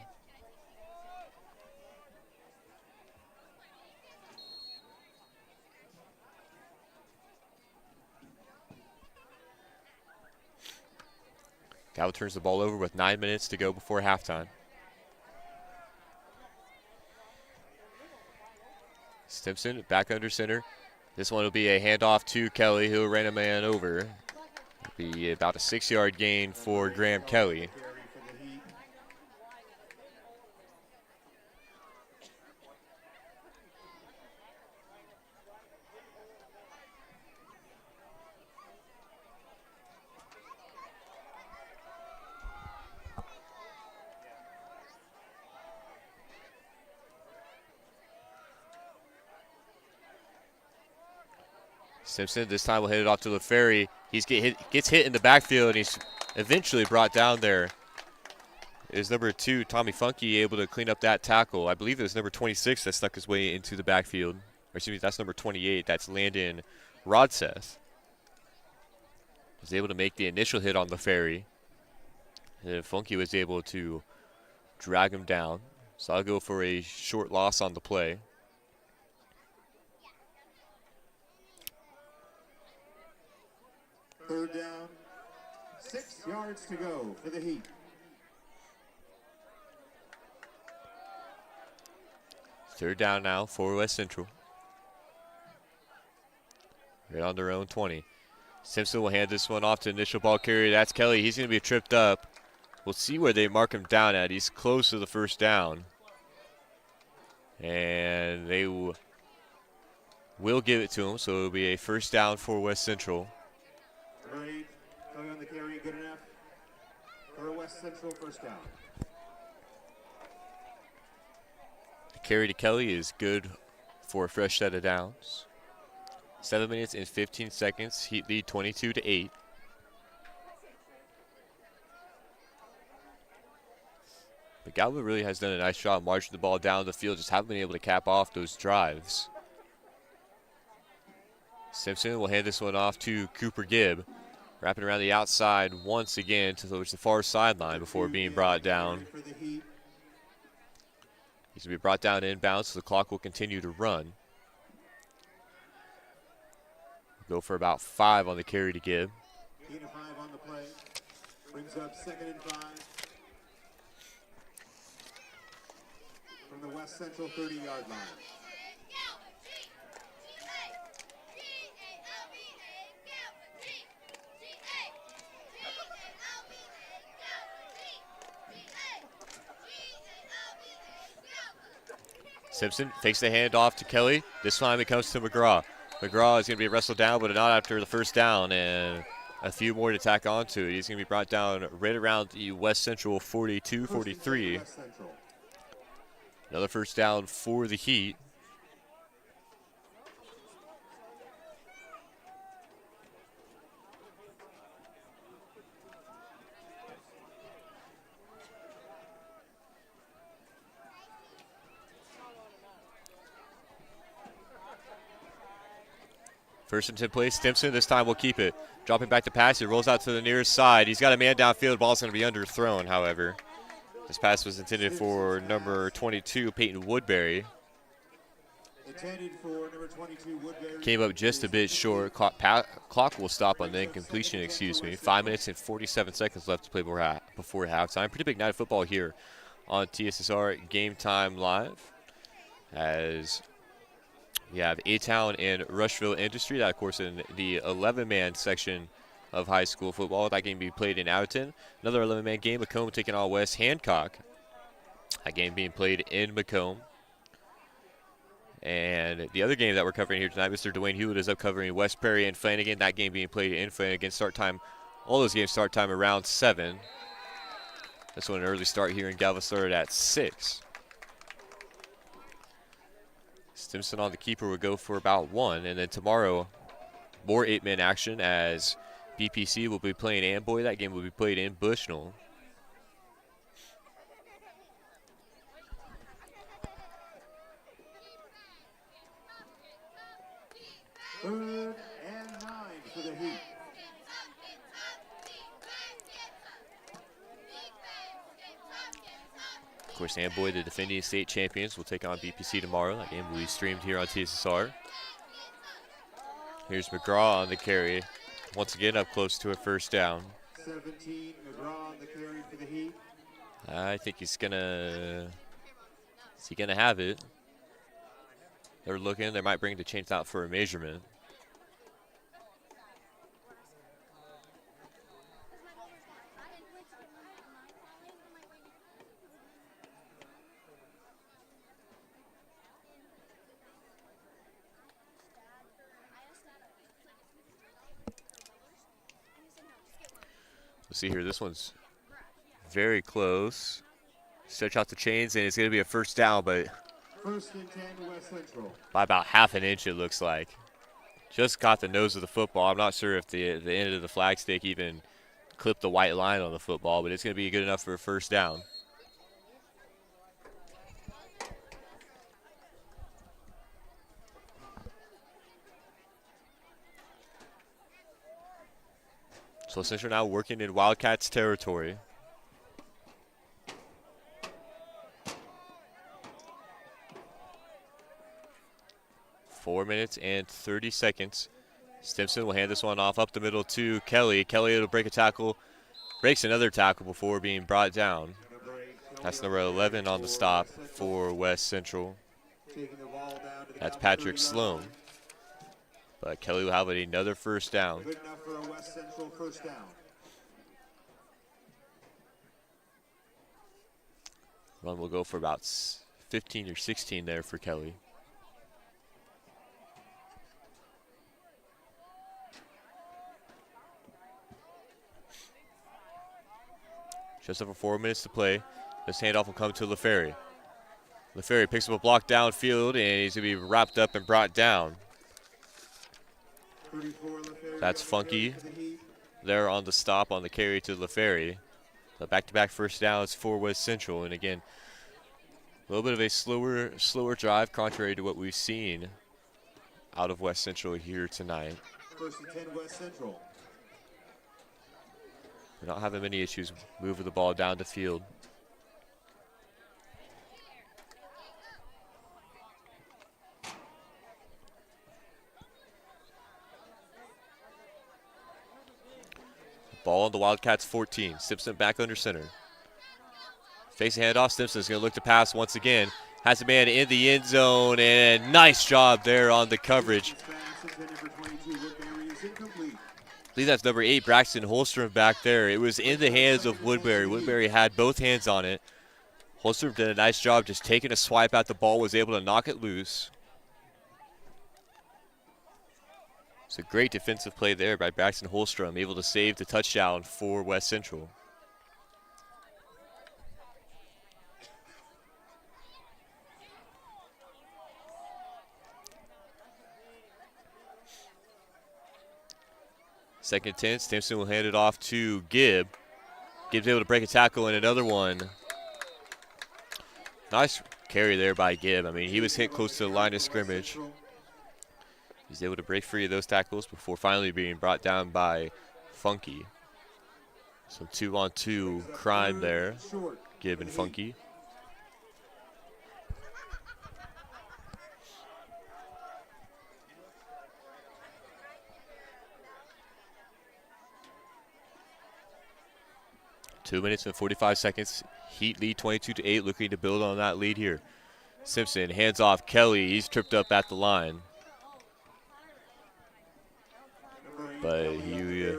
Galva turns the ball over with 9 minutes to go before halftime. Stimson back under center. This one will be a handoff to Kelly, who ran a man over. It'll be about a 6-yard gain for Graham Kelly. Simpson this time will hit it off to LaFerry. He gets hit in the backfield, and he's eventually brought down there. Is number 2, Tommy Funky, able to clean up that tackle. I believe it was number 26 that snuck his way into the backfield. Or excuse me, that's number 28. That's Landon Rodseth. Was able to make the initial hit on LaFerry. And then Funky was able to drag him down. So I'll go for a short loss on the play. Third down, 6 yards to go for the Heat. Third down now for West Central. Right on their own 20. Simpson will hand this one off to initial ball carrier. That's Kelly. He's going to be tripped up. We'll see where they mark him down at. He's close to the first down. And they will give it to him, so it'll be a first down for West Central. Ready, coming on the carry, good enough for West Central, first down. The carry to Kelly is good for a fresh set of downs. 7 minutes and 15 seconds. Heat lead 22-8. But Galva really has done a nice job marching the ball down the field, just haven't been able to cap off those drives. Simpson will hand this one off to Cooper Gibb. Wrapping around the outside once again towards the far sideline before being brought down. He's going to be brought down inbounds, so the clock will continue to run. Go for about 5 on the carry to Gibb. 8 of 5 on the play. Brings up 2nd and 5. From the West Central 30-yard line. Simpson fakes the handoff to Kelly. This time it comes to McGraw. McGraw is going to be wrestled down, but not after the first down, and a few more to tack onto it. He's going to be brought down right around the West Central 42-43. Another first down for the Heat. First and 10 play, Stimson this time will keep it. Dropping back to pass, he rolls out to the nearest side. He's got a man downfield, ball's going to be underthrown, however. This pass was intended for number 22, Peyton Woodbury. Intended for number 22, Woodbury. Came up just a bit short. Clock will stop on the incompletion, 5 minutes and 47 seconds left to play before halftime. Pretty big night of football here on TSSR Game Time Live. As we have A-Town and Rushville Industry. That, of course, in the 11-man section of high school football. That game will be played in Outton. Another 11-man game, Macomb taking on West Hancock. That game being played in Macomb. And the other game that we're covering here tonight, Mr. Dwayne Hulett is up covering West Prairie and Flanagan. That game being played in Flanagan. Start time, all those games start time around 7. This one an early start here in Galva started at 6. Stimson on the keeper would go for about 1. And then tomorrow, more 8-man action as BPC will be playing Amboy. That game will be played in Bushnell. Third and 9 for the Heat. Of course, Amboy, the defending state champions, will take on BPC tomorrow. That game will be streamed here on TSSR. Here's McGraw on the carry. Once again, up close to a first down. 17, McGraw on the carry for the Heat. I think he's gonna. Is he gonna have it? They're looking. They might bring the chains out for a measurement. Let's see here. This one's very close. Stretch out the chains, and it's going to be a first down, but First and 10, West Central. by about half an inch, it looks like. Just caught the nose of the football. I'm not sure if the end of the flag stick even clipped the white line on the football, but it's going to be good enough for a first down. So Central now working in Wildcats territory. Four minutes and 30 seconds. Stimson will hand this one off up the middle to Kelly. Kelly will break a tackle, breaks another tackle before being brought down. That's number 11 on the stop for West Central. That's Patrick Sloan. But Kelly will have another first down. Good enough for a West Central first down. Run will go for about 15 or 16 there for Kelly. Just over 4 minutes to play. This handoff will come to LaFerry. LaFerry picks up a block downfield, and he's going to be wrapped up and brought down. That's Funky there on the stop on the carry to LaFerry. The back-to-back first downs for West Central. And again, a little bit of a slower drive, contrary to what we've seen out of West Central here tonight. First and 10, West Central. We're not having many issues moving the ball down the field. Ball on the Wildcats 14. Stimson back under center. Facing handoff, Stimson's going to look to pass once again. Has a man in the end zone, and nice job there on the coverage. I believe that's number 8, Braxton Holstrom back there. It was in the hands of Woodbury. Woodbury had both hands on it. Holstrom did a nice job just taking a swipe at the ball, was able to knock it loose. It's a great defensive play there by Braxton Holstrom, able to save the touchdown for West Central. Second 10, Stimson will hand it off to Gibb. Gibb's able to break a tackle and another one. Nice carry there by Gibb. I mean, he was hit close to the line of scrimmage. He's able to break free of those tackles before finally being brought down by Funky. Some 2-on-2 crime there, Gibb and Funky. Two minutes and 45 seconds. Heat lead 22-8, looking to build on that lead here. Simpson hands off Kelly. He's tripped up at the line. But he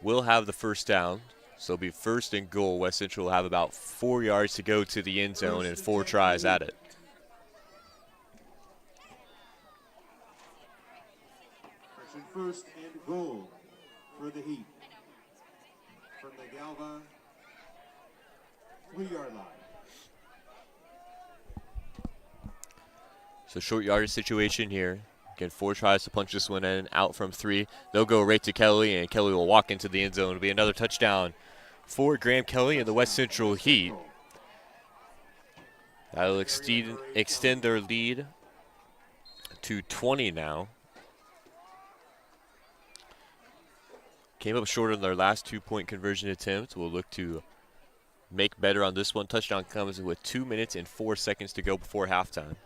will have the first down. So it'll be first and goal. West Central will have about 4 yards to go to the end zone and 4 tries at it. First and goal for the Heat from the Galva 3-yard line. So short yardage situation here. Again, 4 tries to punch this one in, out from 3. They'll go right to Kelly, and Kelly will walk into the end zone. It'll be another touchdown for Graham Kelly and the West Central Heat. That'll extend their lead to 20 now. Came up short on their last 2-point conversion attempt. We'll look to make better on this one. Touchdown comes with 2 minutes and 4 seconds to go before halftime.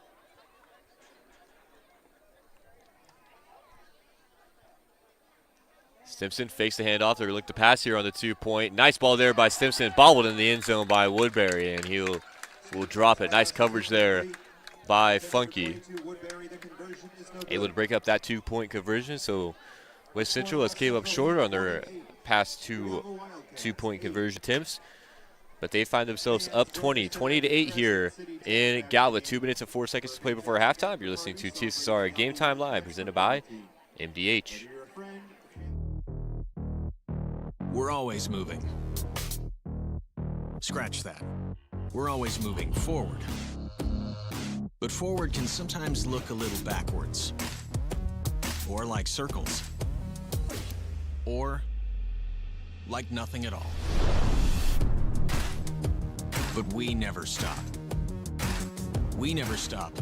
Stimson fakes the handoff. They're going to look to pass here on the 2-point. Nice ball there by Stimson. Bobbled in the end zone by Woodbury, and will drop it. Nice coverage there by Funky. Able to break up that 2-point conversion, so West Central has came up short on their past 2-point conversion attempts, but they find themselves up 20-8 here in Galva. 2 minutes and 4 seconds to play before halftime. You're listening to TSSR Game Time Live, presented by MDH. We're always moving. Scratch that. We're always moving forward. But forward can sometimes look a little backwards, or like circles, or like nothing at all. But we never stop. We never stop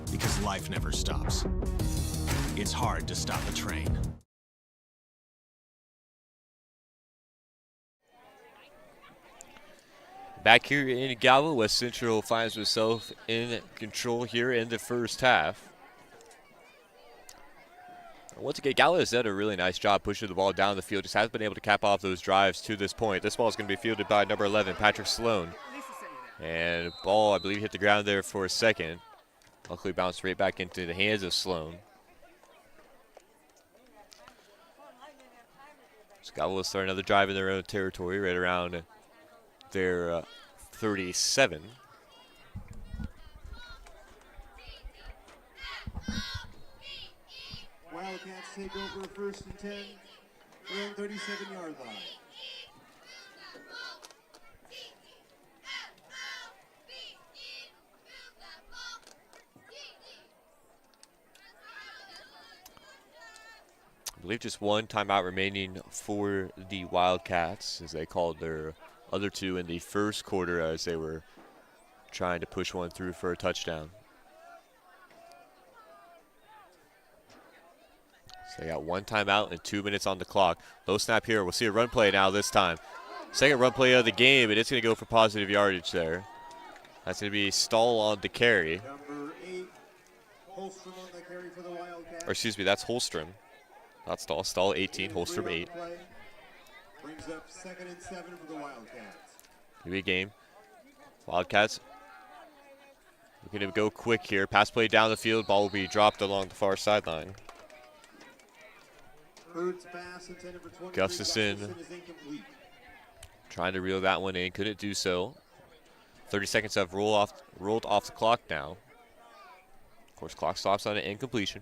because life never stops. It's hard to stop a train. Back here in Galva, West Central finds itself in control here in the first half. Once again, Galva has done a really nice job pushing the ball down the field. Just hasn't been able to cap off those drives to this point. This ball is going to be fielded by number 11, Patrick Sloan. And ball, I believe, hit the ground there for a second. Luckily bounced right back into the hands of Sloan. So Galva will start another drive in their own territory right around their 37. Wildcats take over first and 10, their own 37-yard line. I believe just one timeout remaining for the Wildcats, as they called their other 2 in the first quarter as they were trying to push one through for a touchdown. So they got one timeout and 2 minutes on the clock. Low snap here. We'll see a run play now this time. Second run play of the game, and it's going to go for positive yardage there. That's going to be Stahl on the carry. Number 8, Holstrom on the carry for the Wildcats. Or excuse me, that's Holstrom. Not Stahl. Stahl 18, Holstrom 8. Brings up 2nd and 7 for the Wildcats. Big game. Wildcats looking to go quick here. Pass play down the field. Ball will be dropped along the far sideline. Gustafson trying to reel that one in. Couldn't do so. 30 seconds have rolled off the clock now. Of course, clock stops on an incompletion.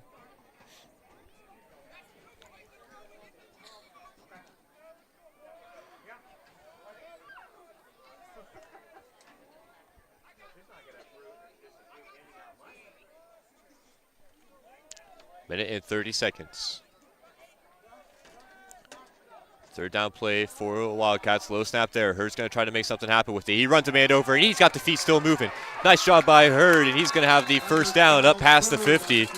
Minute and 30 seconds. Third down play for Wildcats. Low snap there. Hurd's going to try to make something happen with it. He runs a man over, and he's got the feet still moving. Nice job by Hurd, and he's going to have the first down up past the 50.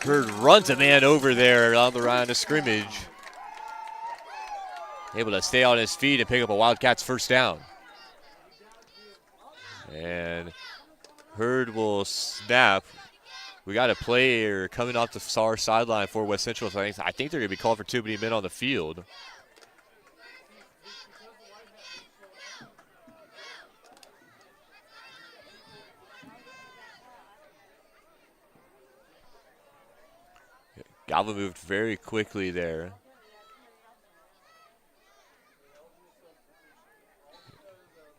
Hurd runs a man over there on the line of scrimmage. Able to stay on his feet and pick up a Wildcats first down. And Hurd will snap. We got a player coming off the far sideline for West Central. So I think they're going to be called for too many men on the field. Galva moved very quickly there.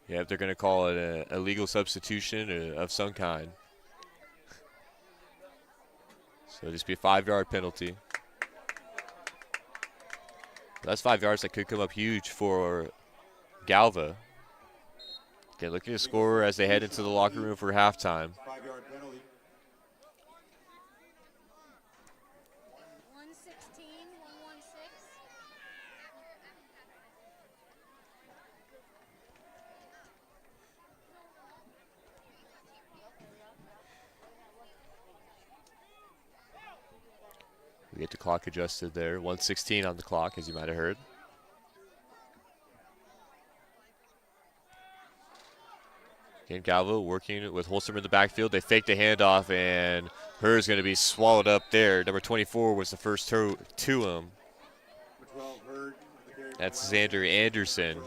Yeah, they're going to call it a legal substitution of some kind. So it'll just be a 5-yard penalty. That's 5 yards that could come up huge for Galva. Okay, looking to score as they head into the locker room for halftime. 5-yard penalty. We get the clock adjusted there. 1:16 on the clock, as you might have heard. Again, Galva working with Holstrom in the backfield. They fake the handoff, and Her's going to be swallowed up there. Number 24 was the first to him. That's Xander Anderson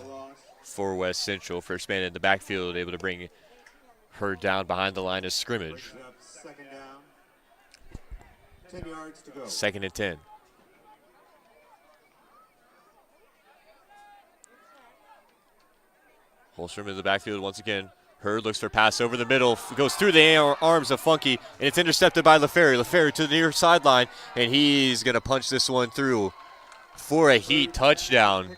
for West Central. First man in the backfield, able to bring Her down behind the line of scrimmage. Second down. 10 yards to go. 2nd and 10. Holstrom in the backfield once again. Hurd looks for pass over the middle, goes through the arms of Funky, and it's intercepted by LaFerry. LaFerry to the near sideline, and he's going to punch this one through for a Heat touchdown.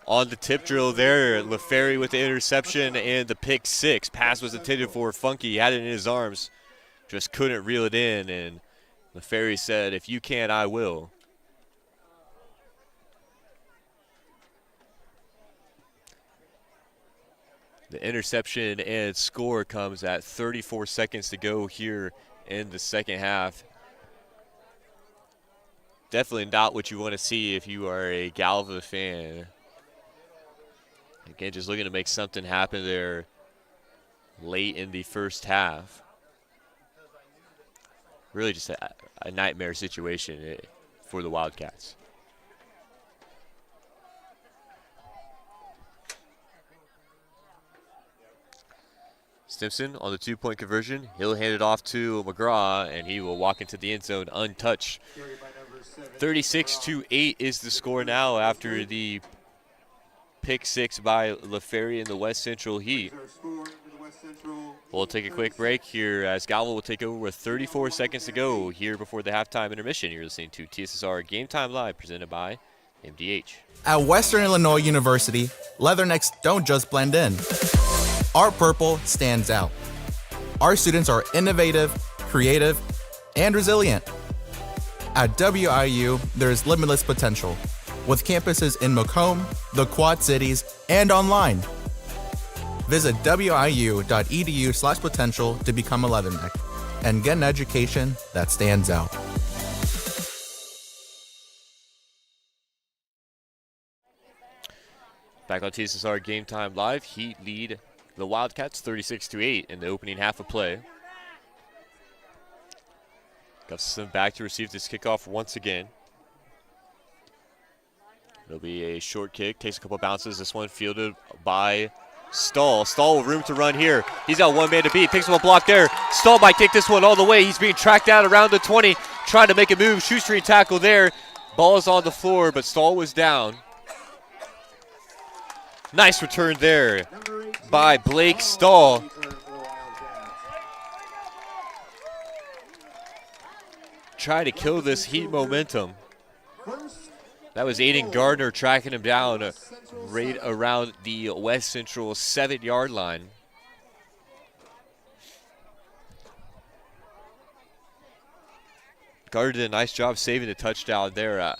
On the tip drill there, LaFerry with the interception and the pick six. Pass was intended for Funky. He had it in his arms, just couldn't reel it in, and LaFerry said, if you can't, I will. The interception and score comes at 34 seconds to go here in the second half. Definitely not what you want to see if you are a Galva fan. Again, just looking to make something happen there late in the first half. Really just a nightmare situation for the Wildcats. Stimson on the two-point conversion. He'll hand it off to McGraw, and he will walk into the end zone untouched. 36-8 is the score now after the pick six by LaFerry in the West Central Heat. We'll take a quick break here as Galva will take over with 34 seconds to go here before the halftime intermission. You're listening to TSSR Game Time Live, presented by MDH. At Western Illinois University, leathernecks don't just blend in. Our purple stands out. Our students are innovative, creative, and resilient. At WIU, there is limitless potential, with campuses in Macomb, the Quad Cities, and online. Visit wiu.edu/potential to become a leatherneck and get an education that stands out. Back on TSSR Game Time Live, Heat lead the Wildcats 36-8 in the opening half of play. Gustafson back to receive this kickoff once again. It'll be a short kick, takes a couple bounces. This one fielded by Stahl. Stahl with room to run here. He's got one man to beat, picks up a block there. Stahl might take this one all the way. He's being tracked down around the 20, trying to make a move. Shoestring tackle there. Ball is on the floor, but Stahl was down. Nice return there by Blake Stahl. Try to kill this Heat momentum. That was Aiden Gardner tracking him down right around the West Central 7-yard line. Gardner did a nice job saving the touchdown there.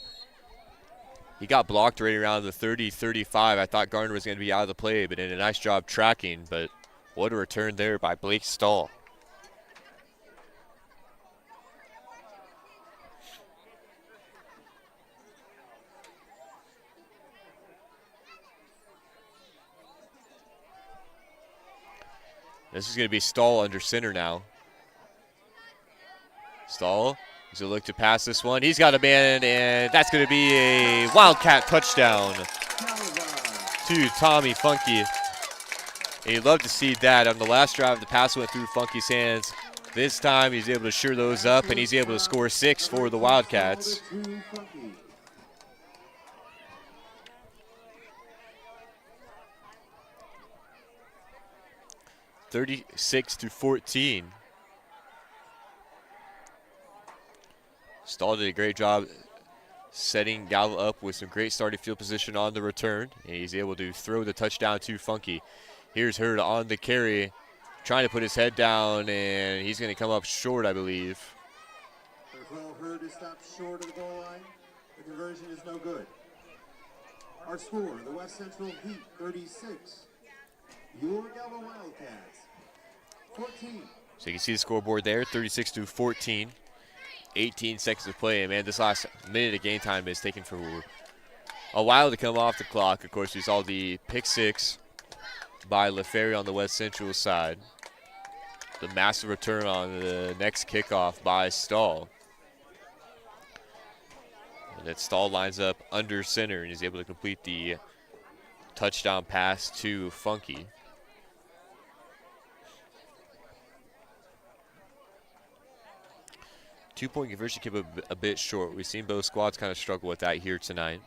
He got blocked right around the 30-35. I thought Gardner was going to be out of the play, but did a nice job tracking. But what a return there by Blake Stahl. This is going to be Stahl under center now. Stahl is going to look to pass this one. He's got a man, and that's going to be a Wildcat touchdown to Tommy Funky. And you'd love to see that. On the last drive, the pass went through Funky's hands. This time, he's able to sure those up, and he's able to score 6 for the Wildcats. 36-14. Stahl did a great job setting Galva up with some great starting field position on the return, and he's able to throw the touchdown to Funky. Here's Hurd on the carry, trying to put his head down, and he's going to come up short, I believe. Hurd is stopped short of the goal line. The conversion is no good. Our score, the West Central Heat 36, your Galva Wildcats 14. So you can see the scoreboard there, 36-14. 18 seconds to play, and man, this last minute of game time is taking for a while to come off the clock. Of course, we saw the pick six by LaFerry on the West Central side. The massive return on the next kickoff by Stahl. And that Stahl lines up under center and is able to complete the touchdown pass to Funky. Two-point conversion came a bit short. We've seen both squads kind of struggle with that here tonight.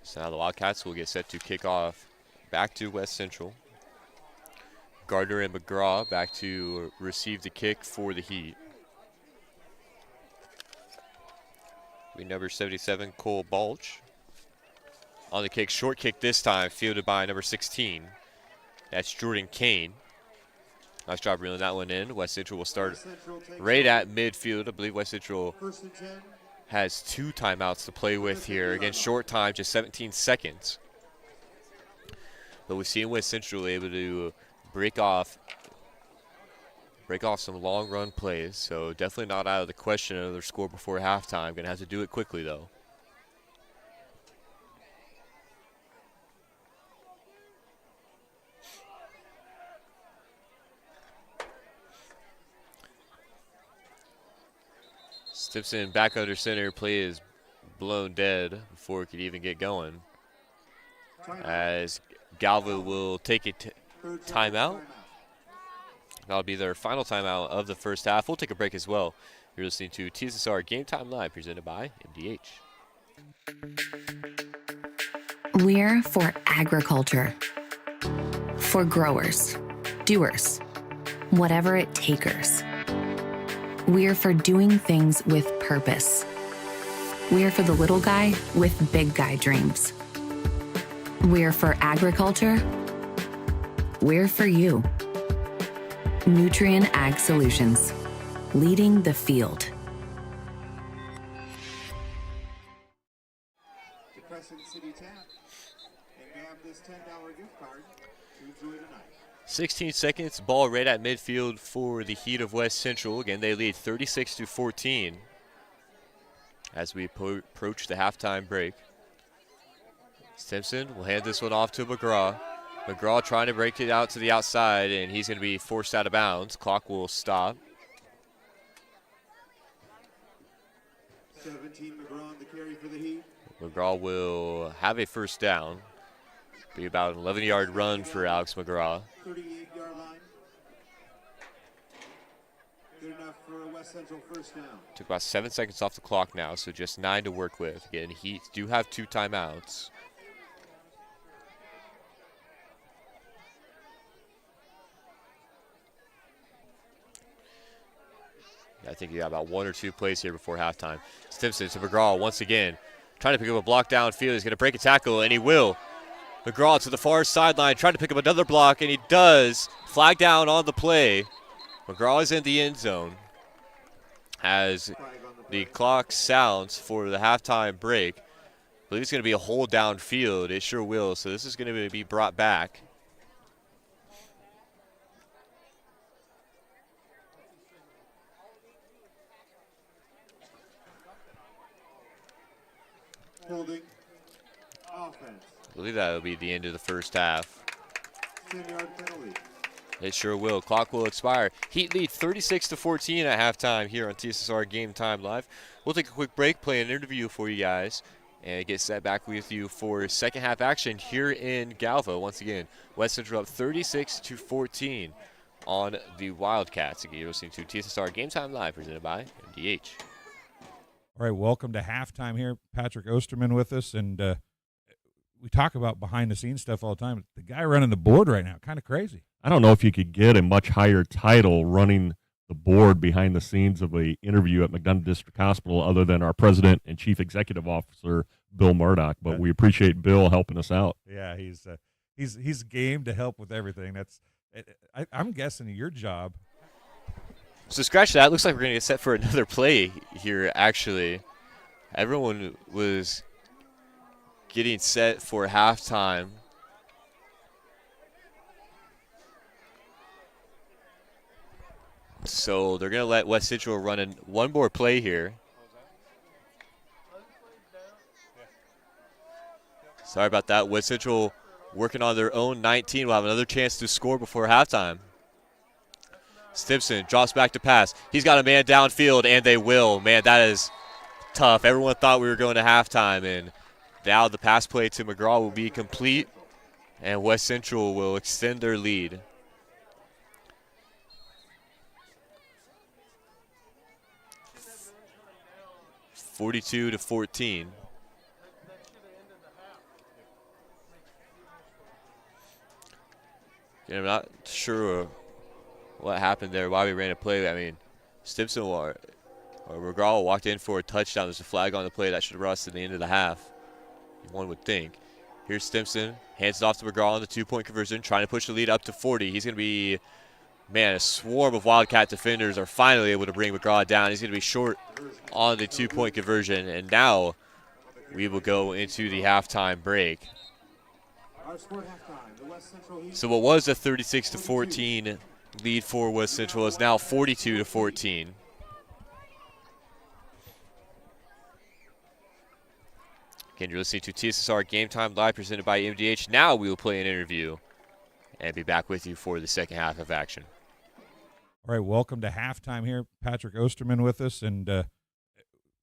So now the Wildcats will get set to kick off back to West Central. Gardner and McGraw back to receive the kick for the Heat. Number 77, Cole Balch. On the kick, short kick this time, fielded by number 16. That's Jordan Kane. Nice job reeling that one in. West Central will start right at midfield. I believe West Central has 2 timeouts to play with here. Again, short time, just 17 seconds. But we've seen West Central able to break off some long run plays, so definitely not out of the question another score before halftime. Gonna have to do it quickly though. Stimpson back under center, play is blown dead before it could even get going. As Galva will take a timeout. That'll be their final timeout of the first half. We'll take a break as well. You're listening to TSSR Game Time Live, presented by MDH. We're for agriculture. For growers, doers, whatever it takers. We're for doing things with purpose. We're for the little guy with big guy dreams. We're for agriculture. We're for you. Nutrien Ag Solutions, leading the field. The Crescent City Tap and grab this $10 gift card to enjoy tonight. 16 seconds, ball right at midfield for the Heat of West Central. Again, they lead 36-14 as we approach the halftime break. Stimpson will hand this one off to McGraw. McGraw trying to break it out to the outside, and he's going to be forced out of bounds. Clock will stop. 17 McGraw on the carry for the Heat. McGraw will have a first down. Be about an 11-yard run for Alex McGraw. 38-yard line. Good enough for a West Central first down. Took about 7 seconds off the clock now, so just 9 to work with. Again, Heat do have 2 timeouts. I think you got about 1 or 2 plays here before halftime. Stimpson to McGraw once again. Trying to pick up a block downfield. He's going to break a tackle, and he will. McGraw to the far sideline, trying to pick up another block, and he does. Flag down on the play. McGraw is in the end zone as the clock sounds for the halftime break. I believe it's going to be a hold downfield. It sure will, so this is going to be brought back. Holding offense. I believe that will be the end of the first half. 10-yard penalty. It sure will. Clock will expire. Heat lead 36-14 at halftime here on TSSR Game Time Live. We'll take a quick break, play an interview for you guys, and get set back with you for second half action here in Galva. Once again, West Central up 36-14. on the Wildcats. Again, you're listening to TSSR Game Time Live, presented by MDH. All right, welcome to halftime here. Patrick Osterman with us, and we talk about behind-the-scenes stuff all the time. The guy running the board right now, kind of crazy. I don't know if you could get a much higher title running the board behind the scenes of an interview at McDonough District Hospital other than our president and chief executive officer, Bill Murdoch. But we appreciate Bill helping us out. Yeah, he's game to help with everything. I'm guessing your job. So scratch that. Looks like we're going to get set for another play here, actually. Everyone was getting set for halftime. So they're going to let West Central run in one more play here. Sorry about that. West Central working on their own 19. Will have another chance to score before halftime. Stimson drops back to pass. He's got a man downfield, and they will. Man, that is tough. Everyone thought we were going to halftime, and now the pass play to McGraw will be complete, and West Central will extend their lead. (42-14). I'm not sure what happened there, why we ran a play. I mean, Stimson or McGraw walked in for a touchdown. There's a flag on the play that should have brought us to the end of the half, one would think. Here's Stimson, hands it off to McGraw on the two-point conversion, trying to push the lead up to 40. He's going to be, man, a swarm of Wildcat defenders are finally able to bring McGraw down. He's going to be short on the two-point conversion, and now we will go into the halftime break. So what was a 36-14 lead for West Central is now 42-14. Again, you're listening to TSSR Game Time Live, presented by MDH. Now we will play an interview and be back with you for the second half of action. All right, welcome to halftime here. Patrick Osterman with us, and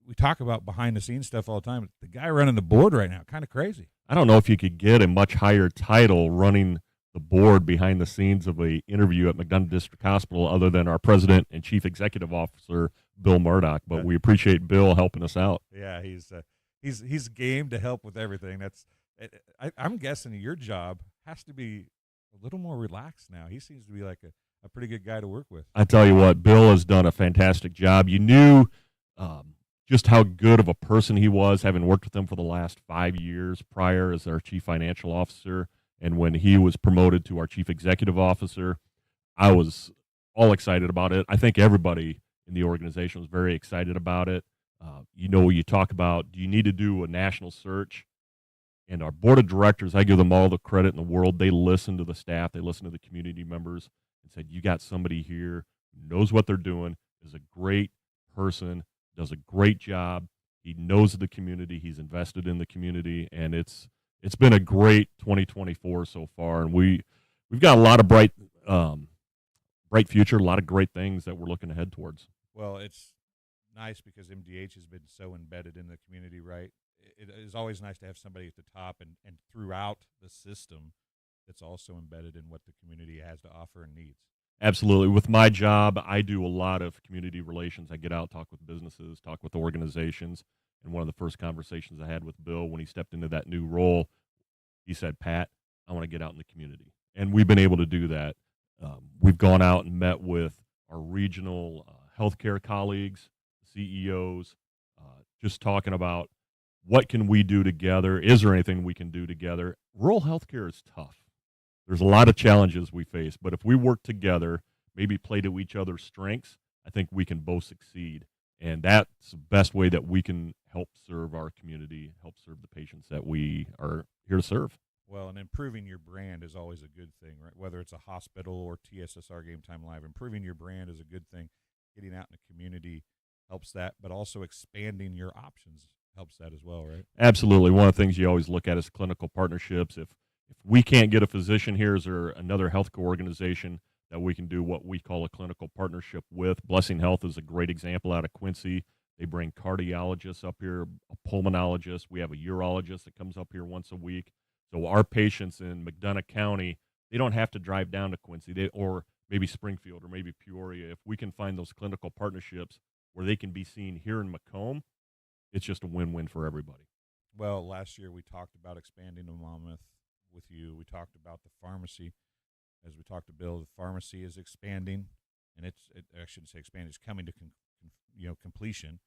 we talk about behind-the-scenes stuff all the time. The guy running the board right now, kind of crazy. I don't know if you could get a much higher title running the board behind the scenes of an interview at McDonough District Hospital other than our president and chief executive officer, Bill Murdoch. But we appreciate Bill helping us out. Yeah, he's game to help with everything. I'm guessing your job has to be a little more relaxed now. He seems to be like a pretty good guy to work with. I tell you what, Bill has done a fantastic job. You knew just how good of a person he was, having worked with him for the last 5 years prior as our chief financial officer. And when he was promoted to our chief executive officer, I was all excited about it. I think everybody in the organization was very excited about it. You talk about, do you need to do a national search? And our board of directors, I give them all the credit in the world. They listened to the staff. They listened to the community members and said, you got somebody here who knows what they're doing, is a great person, does a great job. He knows the community. He's invested in the community, and it's been a great 2024 so far. And we've got a lot of bright future, a lot of great things that we're looking ahead towards. Well, it's nice because MDH has been so embedded in the community, right? It is always nice to have somebody at the top and throughout the system that's also embedded in what the community has to offer and needs. Absolutely. With my job, I do a lot of community relations. I get out, talk with businesses, talk with organizations. And one of the first conversations I had with Bill when he stepped into that new role, he said, Pat, I want to get out in the community. And we've been able to do that. We've gone out and met with our regional healthcare colleagues, CEOs, just talking about what can we do together? Is there anything we can do together? Rural healthcare is tough. There's a lot of challenges we face, but if we work together, maybe play to each other's strengths, I think we can both succeed. And that's the best way that we can help serve our community, help serve the patients that we are here to serve. Well, and improving your brand is always a good thing, right? Whether it's a hospital or TSSR Game Time Live, improving your brand is a good thing. Getting out in the community helps that, but also expanding your options helps that as well, right? Absolutely. One of the things you always look at is clinical partnerships. If we can't get a physician here, is there another healthcare organization that we can do what we call a clinical partnership with? Blessing Health is a great example out of Quincy. They bring cardiologists up here, a pulmonologist. We have a urologist that comes up here once a week. So our patients in McDonough County, they don't have to drive down to Quincy or maybe Springfield or maybe Peoria, if we can find those clinical partnerships where they can be seen here in Macomb, it's just a win-win for everybody. Well, last year we talked about expanding to Monmouth with you. We talked about the pharmacy. As we talked to Bill, the pharmacy is expanding, and I shouldn't say expanding, it's coming to completion.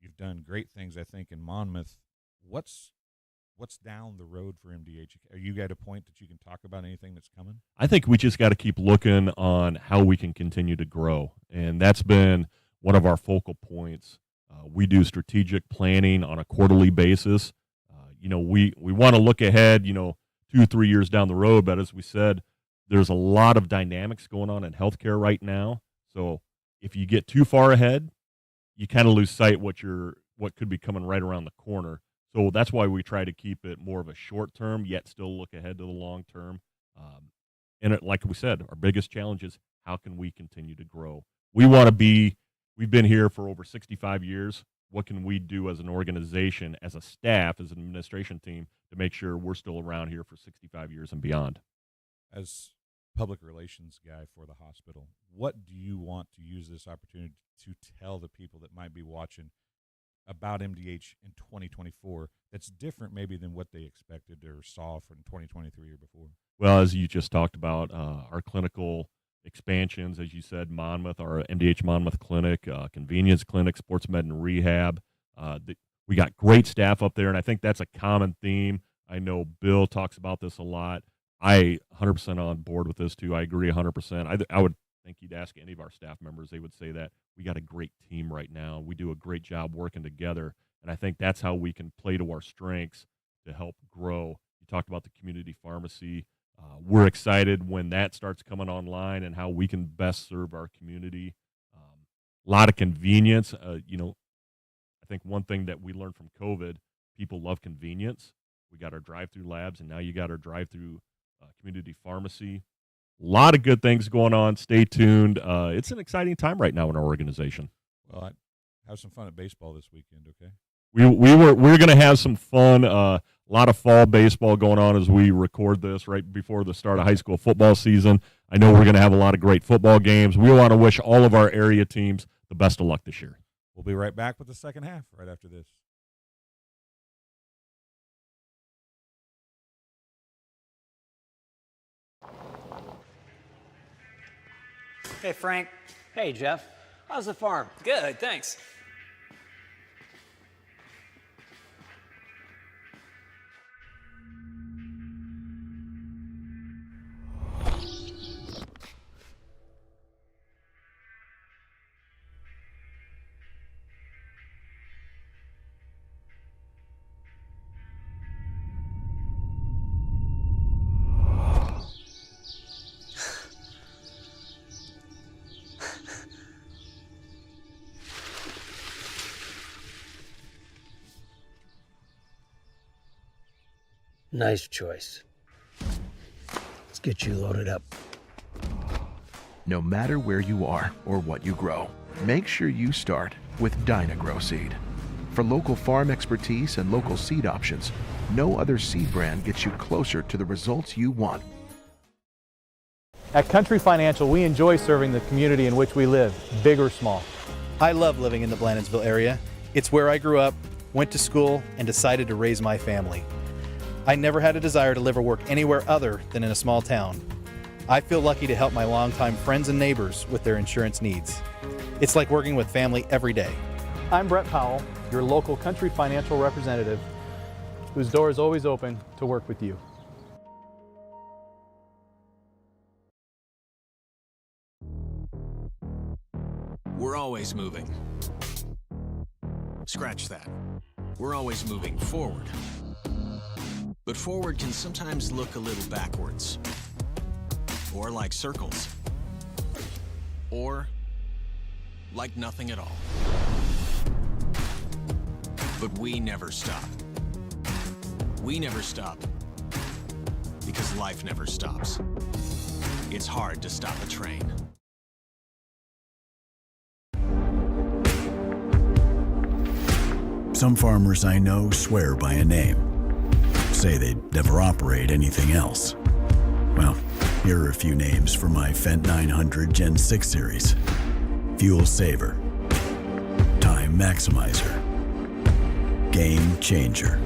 You've done great things, I think, in Monmouth. What's down the road for MDH? Are you at a point that you can talk about anything that's coming? I think we just got to keep looking on how we can continue to grow, and that's been one of our focal points. We do strategic planning on a quarterly basis. We want to look ahead, 2-3 years down the road, but as we said, there's a lot of dynamics going on in healthcare right now. So if you get too far ahead, you kind of lose sight what could be coming right around the corner. So that's why we try to keep it more of a short term, yet still look ahead to the long term. Like we said, our biggest challenge is how can we continue to grow? We've been here for over 65 years. What can we do as an organization, as a staff, as an administration team to make sure we're still around here for 65 years and beyond? As public relations guy for the hospital, what do you want to use this opportunity to tell the people that might be watching about MDH in 2024 that's different maybe than what they expected or saw from 2023 or before? Well, as you just talked about, our clinical expansions, as you said, Monmouth, our MDH Monmouth Clinic, convenience clinic, sports med and rehab. We got great staff up there, and I think that's a common theme. I know Bill talks about this a lot. I 100% on board with this too. I agree 100%. I would think you'd ask any of our staff members, they would say that we got a great team right now. We do a great job working together, and I think that's how we can play to our strengths to help grow. You talked about the community pharmacy. We're excited when that starts coming online and how we can best serve our community. A lot of convenience. I think one thing that we learned from COVID, people love convenience. We got our drive-through labs, and now you got our drive-through community pharmacy. A lot of good things going on. Stay tuned. It's an exciting time right now in our organization. Well, have some fun at baseball this weekend, okay? We're going to have some fun. A lot of fall baseball going on as we record this right before the start of high school football season. I know we're going to have a lot of great football games. We want to wish all of our area teams the best of luck this year. We'll be right back with the second half right after this. Hey, Frank. Hey, Jeff. How's the farm? Good, thanks. Nice choice. Let's get you loaded up. No matter where you are or what you grow, make sure you start with Dyna-Grow Seed. For local farm expertise and local seed options, no other seed brand gets you closer to the results you want. At Country Financial, we enjoy serving the community in which we live, big or small. I love living in the Blandonsville area. It's where I grew up, went to school, and decided to raise my family. I never had a desire to live or work anywhere other than in a small town. I feel lucky to help my longtime friends and neighbors with their insurance needs. It's like working with family every day. I'm Brett Powell, your local Country Financial representative, whose door is always open to work with you. We're always moving. Scratch that. We're always moving forward. But forward can sometimes look a little backwards, or like circles, or like nothing at all. But we never stop. We never stop because life never stops. It's hard to stop a train. Some farmers I know swear by a name. Say they'd never operate anything else. Well, Here are a few names for my Fendt 900 Gen 6 series. Fuel Saver, Time Maximizer, Game Changer.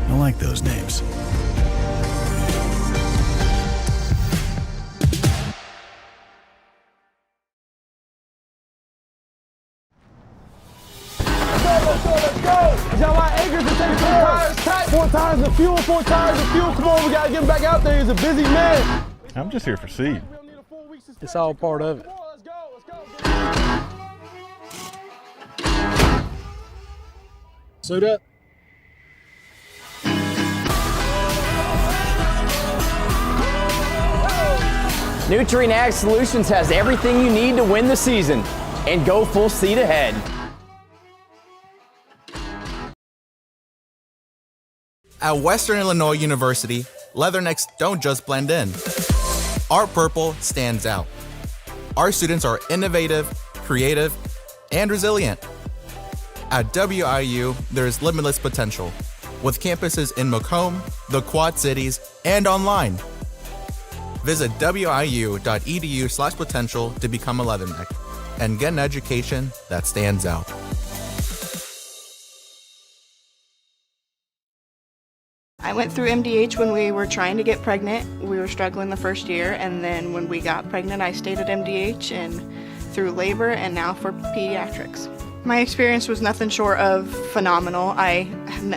I like those names. Let's go! Y'all got acres to take 4 tires, tight. 4 tires of fuel, 4 tires of fuel. Come on, we gotta get him back out there. He's a busy man. I'm just here for seed. It's all part of it. Suit up. Nutrien Ag Solutions has everything you need to win the season and go full speed ahead. At Western Illinois University, leathernecks don't just blend in. Our purple stands out. Our students are innovative, creative, and resilient. At WIU, there is limitless potential, with campuses in Macomb, the Quad Cities, and online. Visit wiu.edu/potential to become a leatherneck and get an education that stands out. I went through MDH when we were trying to get pregnant. We were struggling the first year, and then when we got pregnant, I stayed at MDH and through labor and now for pediatrics. My experience was nothing short of phenomenal. I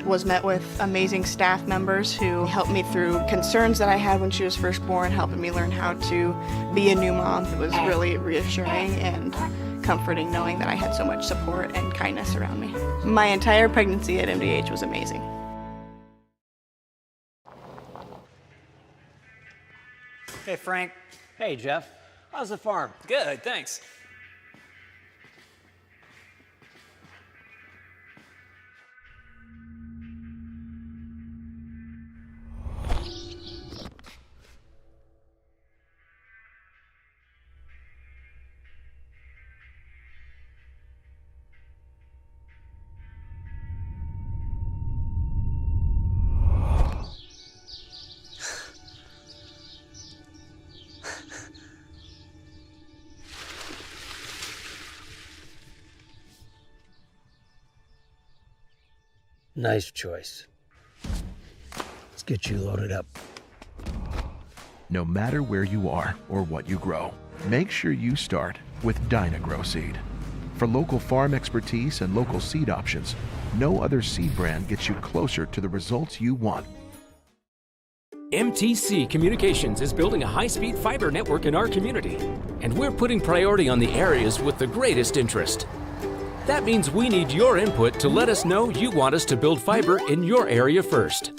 was met with amazing staff members who helped me through concerns that I had when she was first born, helping me learn how to be a new mom. It was really reassuring and comforting knowing that I had so much support and kindness around me. My entire pregnancy at MDH was amazing. Hey, Frank. Hey, Jeff. How's the farm? Good, thanks. Nice choice. Let's get you loaded up. No matter where you are or what you grow, make sure you start with Dyna-Gro Seed. For local farm expertise and local seed options, no other seed brand gets you closer to the results you want. MTC Communications is building a high-speed fiber network in our community, and we're putting priority on the areas with the greatest interest. That means we need your input to let us know you want us to build fiber in your area first.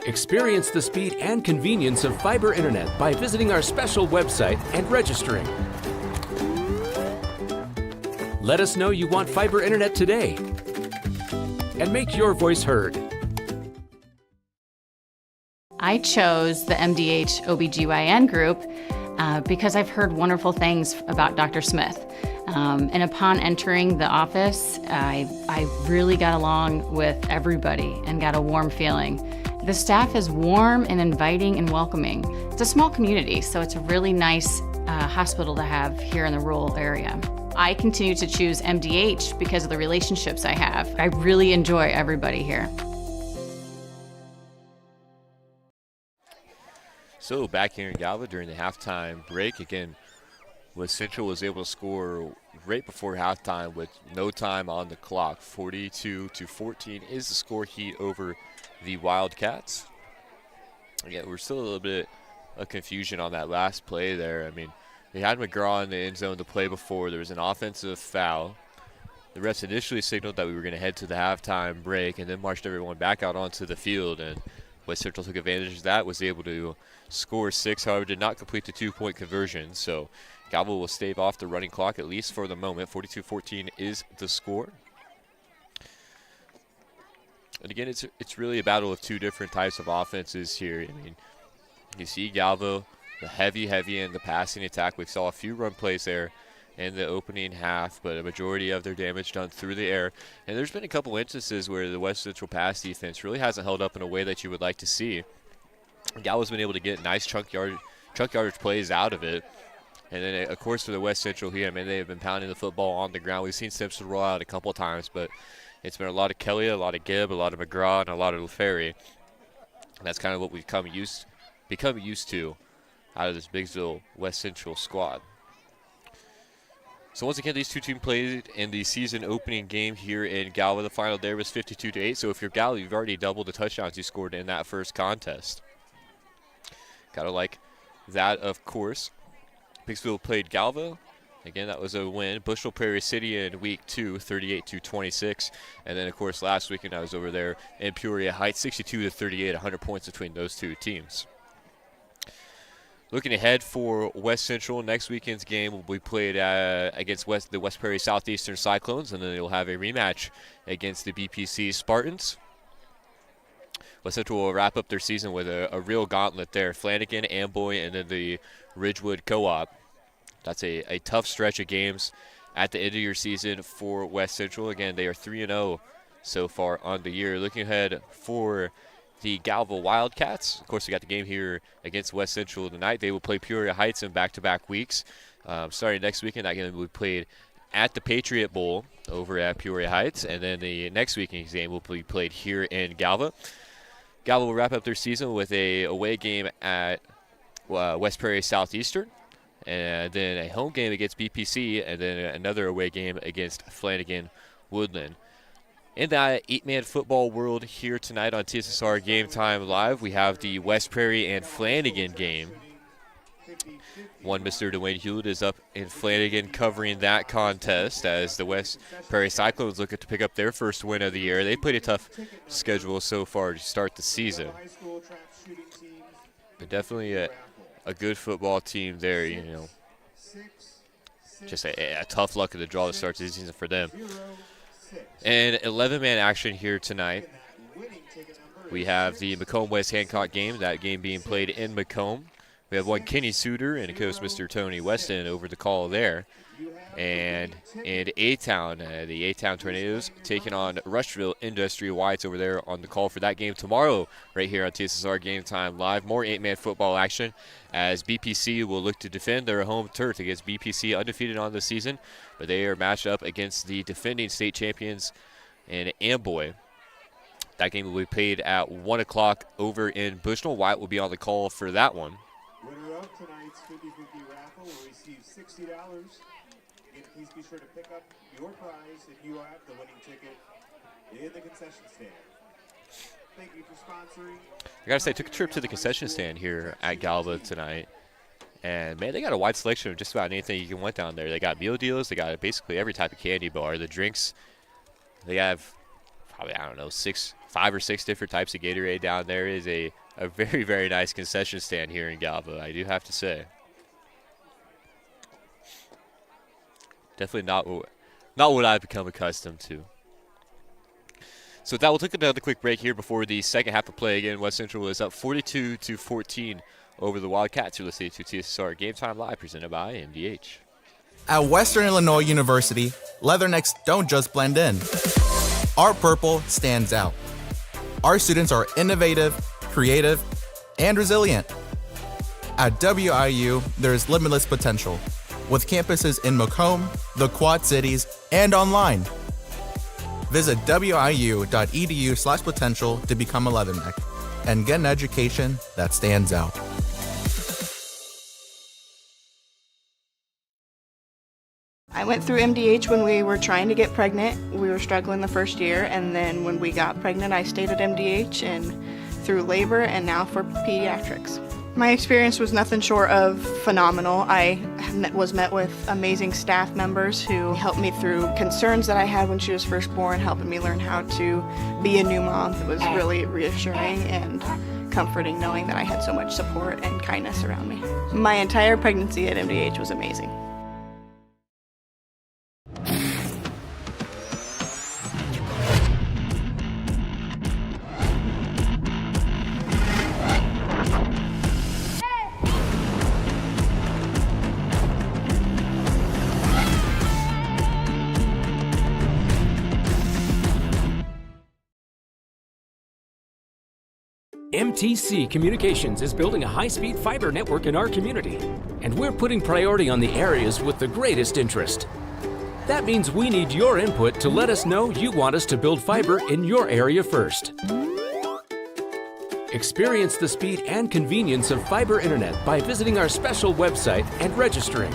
Experience the speed and convenience of fiber internet by visiting our special website and registering. Let us know you want fiber internet today and make your voice heard. I chose the MDH OBGYN group because I've heard wonderful things about Dr. Smith. And upon entering the office, I really got along with everybody and got a warm feeling. The staff is warm and inviting and welcoming. It's a small community, so it's a really nice hospital to have here in the rural area. I continue to choose MDH because of the relationships I have. I really enjoy everybody here. So back here in Galva during the halftime break, again, West Central was able to score right before halftime with no time on the clock. 42-14 is the score heat over the Wildcats. Again, we're still a little bit of confusion on that last play there. I mean, they had McGraw in the end zone to play before. There was an offensive foul. The refs initially signaled that we were going to head to the halftime break and then marched everyone back out onto the field. And West Central took advantage of that, was able to score 6, however, did not complete the 2-point conversion. So Galva will stave off the running clock, at least for the moment. 42-14 is the score. And again, it's really a battle of two different types of offenses here. I mean, you see Galva, the heavy in the passing attack. We saw a few run plays there in the opening half, but a majority of their damage done through the air. And there's been a couple instances where the West Central pass defense really hasn't held up in a way that you would like to see. Galva's been able to get nice chunk yardage plays out of it. And then, of course, for the West Central here, I mean, they've been pounding the football on the ground. We've seen Simpson roll out a couple of times, but it's been a lot of Kelly, a lot of Gibb, a lot of McGraw, and a lot of LaFerry. And that's kind of what we've become used to out of this Bigsville West Central squad. So once again, these two teams played in the season opening game here in Galva. The final there was 52-8. So if you're Galva, you've already doubled the touchdowns you scored in that first contest. Gotta like that, of course. Bigsville played Galva. Again, that was a win. Bushnell-Prairie City in week 2, 38-26. And then, of course, last weekend I was over there in Peoria Heights, 62-38, 100 points between those two teams. Looking ahead for West Central, next weekend's game will be played against the West Prairie Southeastern Cyclones, and then they'll have a rematch against the BPC Spartans. West Central will wrap up their season with a real gauntlet there. Flanagan, Amboy, and then the Ridgewood Co-op. That's a tough stretch of games at the end of your season for West Central. Again, they are 3-0 so far on the year. Looking ahead for the Galva Wildcats. Of course, we got the game here against West Central tonight. They will play Peoria Heights in back-to-back weeks. Starting next weekend, that game will be played at the Patriot Bowl over at Peoria Heights. And then the next weekend's game will be played here in Galva. Galva will wrap up their season with a away game at West Prairie Southeastern, and then a home game against BPC, and then another away game against Flanagan Woodland. In that 8-man football world here tonight on TSSR Game Time Live, we have the West Prairie and Flanagan game. One Mr. Dwayne Hewlett is up in Flanagan covering that contest as the West Prairie Cyclones look to pick up their first win of the year. They played a tough schedule so far to start the season, but definitely a good football team there, you know. Just a tough luck of the draw to start the season for them. And 11-man action here tonight. We have the Macomb West Hancock game, that game being played in Macomb. We have one Kenny Suter and, of course, Mr. Tony Weston over the call there. And in A-Town, the A-Town Tornadoes taking on Rushville Industry Whites over there on the call for that game tomorrow right here on TSSR Game Time Live. More 8-man football action as BPC will look to defend their home turf against BPC, undefeated on the season, but they are matched up against the defending state champions in Amboy. That game will be played at 1 o'clock over in Bushnell. White will be on the call for that one. Winner of tonight's 50-50 raffle will receive $60. And please be sure to pick up your prize if you have the winning ticket in the concession stand. Thank you for sponsoring. I gotta say, I took a trip to the concession stand here at Galva tonight, and man, they got a wide selection of just about anything you can want down there. They got meal deals, they got basically every type of candy bar. The drinks, they have probably, I don't know, 5 or 6 different types of Gatorade down there. It is a very, very nice concession stand here in Galva, I do have to say. Definitely not what I've become accustomed to. So with that, we'll take another quick break here before the second half of play. Again, West Central is up 42-14 over the Wildcats. You're listening to TSSR Game Time Live, presented by MDH. At Western Illinois University, Leathernecks don't just blend in. Our purple stands out. Our students are innovative, creative, and resilient. At WIU, there is limitless potential, with campuses in Macomb, the Quad Cities, and online. Visit wiu.edu/potential to become a Leatherneck and get an education that stands out. I went through MDH when we were trying to get pregnant. We were struggling the first year, and then when we got pregnant, I stayed at MDH and through labor and now for pediatrics. My experience was nothing short of phenomenal. I was met with amazing staff members who helped me through concerns that I had when she was first born, helping me learn how to be a new mom. It was really reassuring and comforting knowing that I had so much support and kindness around me. My entire pregnancy at MDH was amazing. MTC Communications is building a high-speed fiber network in our community, and we're putting priority on the areas with the greatest interest. That means we need your input to let us know you want us to build fiber in your area first. Experience the speed and convenience of fiber internet by visiting our special website and registering.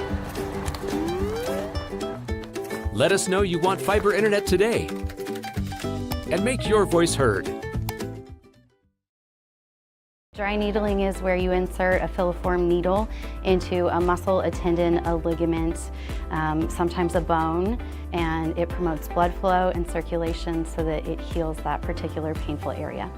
Let us know you want fiber internet today, and make your voice heard. Dry needling is where you insert a filiform needle into a muscle, a tendon, a ligament, sometimes a bone, and it promotes blood flow and circulation so that it heals that particular painful area.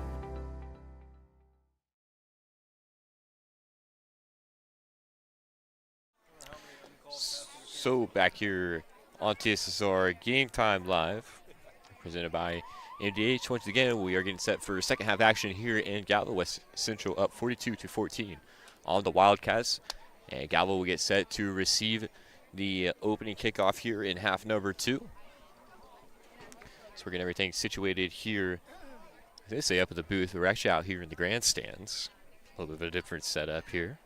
So back here on TSSR Game Time Live, presented by MDH. Once again, we are getting set for second half action here in Galva. West Central up 42-14 on the Wildcats. And Galva will get set to receive the opening kickoff here in half number 2. So we're getting everything situated here. They say up at the booth. We're actually out here in the grandstands. A little bit of a different setup here.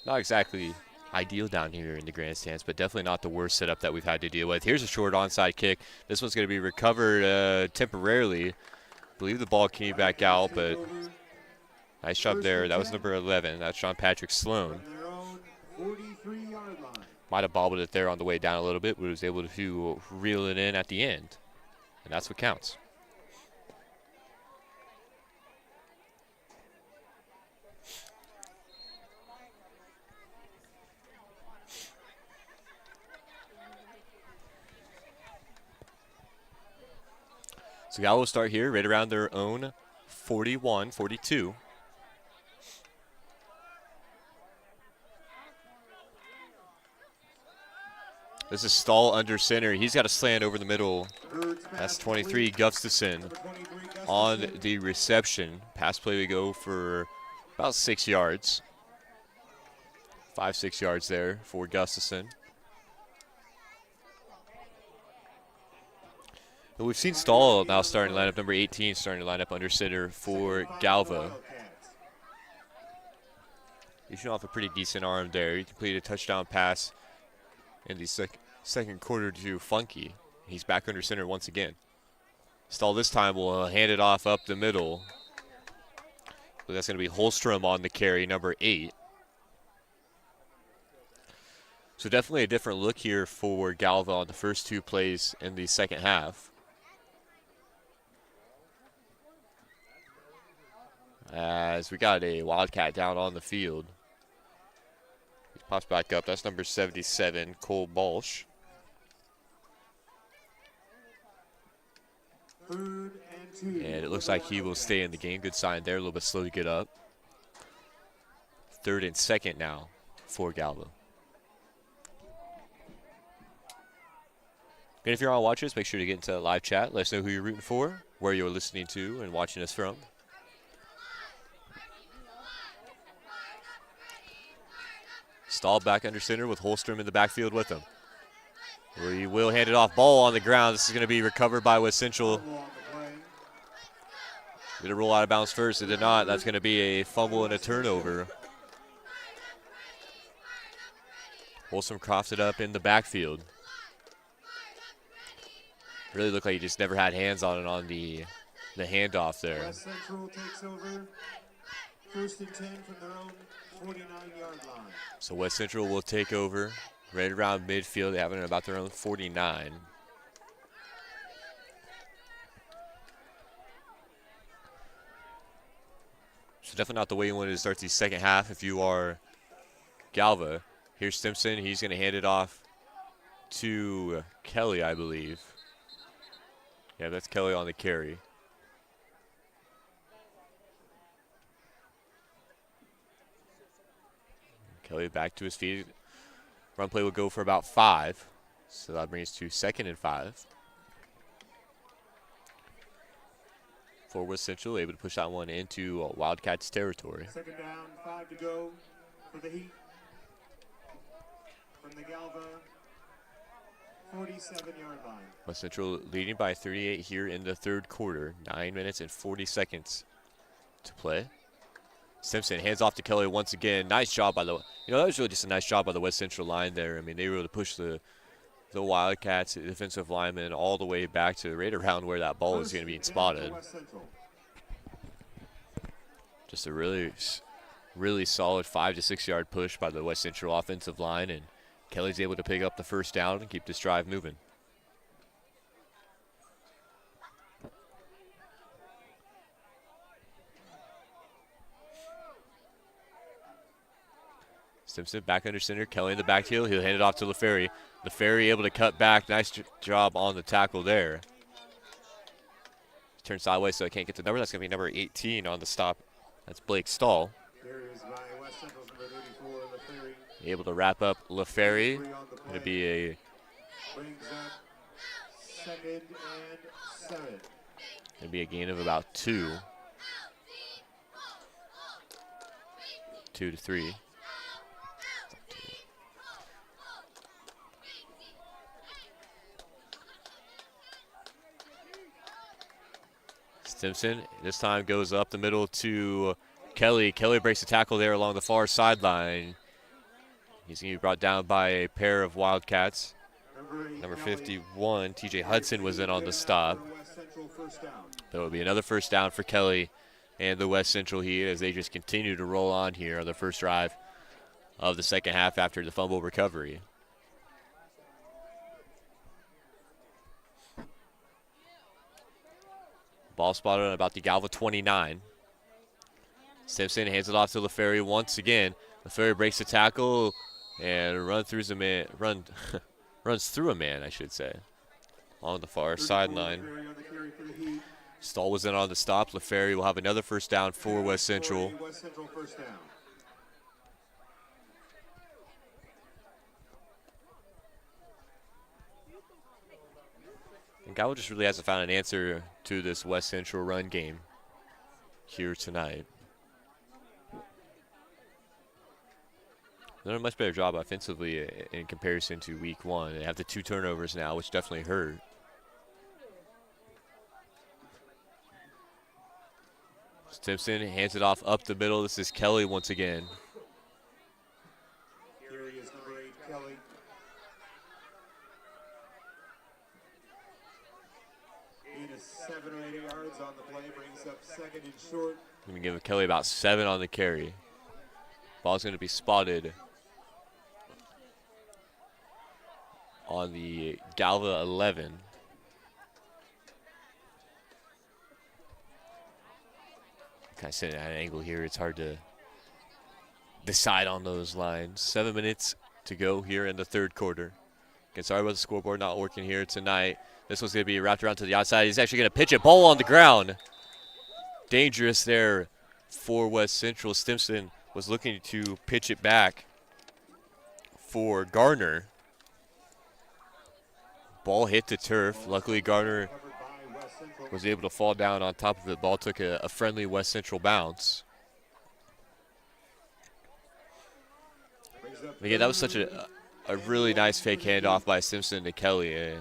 Not exactly ideal down here in the grandstands, but definitely not the worst setup that we've had to deal with. Here's a short onside kick. This one's going to be recovered temporarily. I believe the ball came back out, but nice job there. That was number 11. That's Sean Patrick Sloan. Might have bobbled it there on the way down a little bit, but was able to reel it in at the end, and that's what counts. So Galva will start here right around their own 41-42. This is Stahl under center. He's got a slant over the middle. That's 23, Gustafson on the reception. Pass play we go for about 6 yards. 5-6 yards there for Gustafson. But we've seen Stahl now starting to line up, number 18 starting to line up under center for Galva. He's showing off a pretty decent arm there. He completed a touchdown pass in the second quarter to Funky. He's back under center once again. Stahl this time will hand it off up the middle. So that's going to be Holstrom on the carry, number 8. So definitely a different look here for Galva on the first 2 plays in the second half. As we got a Wildcat down on the field. He pops back up. That's number 77, Cole Balsh. And it looks like he will stay in the game. Good sign there. A little bit slow to get up. 3rd and 2nd now for Galva. And if you're on Watch Us, make sure to get into the live chat. Let us know who you're rooting for, where you're listening to and watching us from. Stahl back under center with Holstrom in the backfield with him. We will hand it off. Ball on the ground. This is going to be recovered by West Central. Going to roll out of bounds first. It did not. That's going to be a fumble and a turnover. Holstrom coughs it up in the backfield. Really looked like he just never had hands on it on the handoff there. West Central takes over. 1st and 10 from their own 49-yard line. So West Central will take over right around midfield. They have it about their own 49. So definitely not the way you want to start the second half if you are Galva. Here's Stimson. He's going to hand it off to Kelly, I believe. Yeah, that's Kelly on the carry. Kelly back to his feet. Run play will go for about 5. So that brings us to 2nd and 5. For West Central, able to push that one into Wildcats territory. 2nd down, 5 to go for the Heat. From the Galva 47-yard line. West Central leading by 38 here in the third quarter. 9 minutes and 40 seconds to play. Simpson hands off to Kelly once again. Nice job by that was really just a nice job by the West Central line there. I mean, they were able to push the Wildcats, the defensive linemen, all the way back to right around where that ball was going to be spotted. Just a really solid 5 to 6 yard push by the West Central offensive line, and Kelly's able to pick up the first down and keep this drive moving. Simpson back under center. Kelly in the backfield. He'll hand it off to LaFerry. LaFerry able to cut back. Nice job on the tackle there. Turn sideways so I can't get the number. That's going to be number 18 on the stop. That's Blake Stahl. Able to wrap up LaFerry. Going to be a gain of about 2. 2 to 3. Simpson this time goes up the middle to Kelly. Kelly breaks the tackle there along the far sideline. He's going to be brought down by a pair of Wildcats. Number 51, TJ Hudson, was in on the stop. There will be another first down for Kelly and the West Central Heat as they just continue to roll on here on the first drive of the second half after the fumble recovery. Ball spotted on about the Galva 29. Simpson hands it off to LaFerry once again. LaFerry breaks the tackle and runs through a man, I should say, on the far sideline. Stahl was in on the stop. LaFerry will have another first down for West Central. And Galva just really hasn't found an answer to this West Central run game here tonight. They're doing a much better job offensively in comparison to week 1. They have the 2 turnovers now, which definitely hurt. Simpson hands it off up the middle. This is Kelly once again. Here he is, number 8, Kelly. It is 7 or 8 yards on the play, brings up second and short. Going to give Kelly about 7 on the carry. Ball's going to be spotted on the Galva 11. Kind of sitting at an angle here. It's hard to decide on those lines. 7 minutes to go here in the third quarter. Again, sorry about the scoreboard not working here tonight. This one's going to be wrapped around to the outside. He's actually going to pitch it. Ball on the ground. Dangerous there for West Central. Stimson was looking to pitch it back for Garner. Ball hit the turf. Luckily, Garner was able to fall down on top of it. Ball took a friendly West Central bounce. Again, that was such a really nice fake handoff by Simpson to Kelly.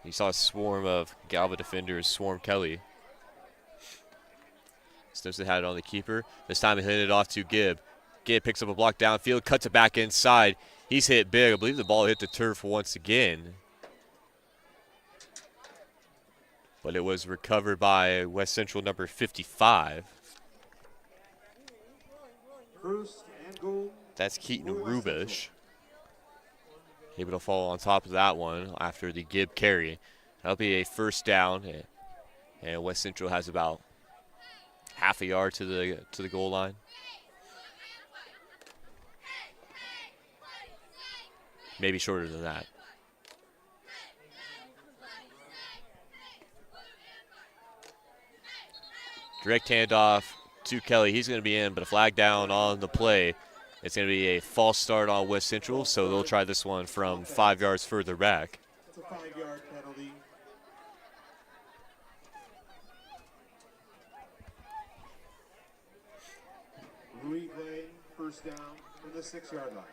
You saw a swarm of Galva defenders swarm Kelly. Simpson had it on the keeper. This time he handed it off to Gibb. Gibb picks up a block downfield, cuts it back inside. He's hit big. I believe the ball hit the turf once again. But it was recovered by West Central number 55. First and goal. That's Keaton Rubish. Able to fall on top of that one after the Gibb carry. That'll be a first down. And West Central has about half a yard to the goal line. Maybe shorter than that. Direct handoff to Kelly. He's going to be in, but a flag down on the play. It's going to be a false start on West Central, so they'll try this one from 5 yards further back. It's a 5-yard penalty. Replay, first down from the 6-yard line.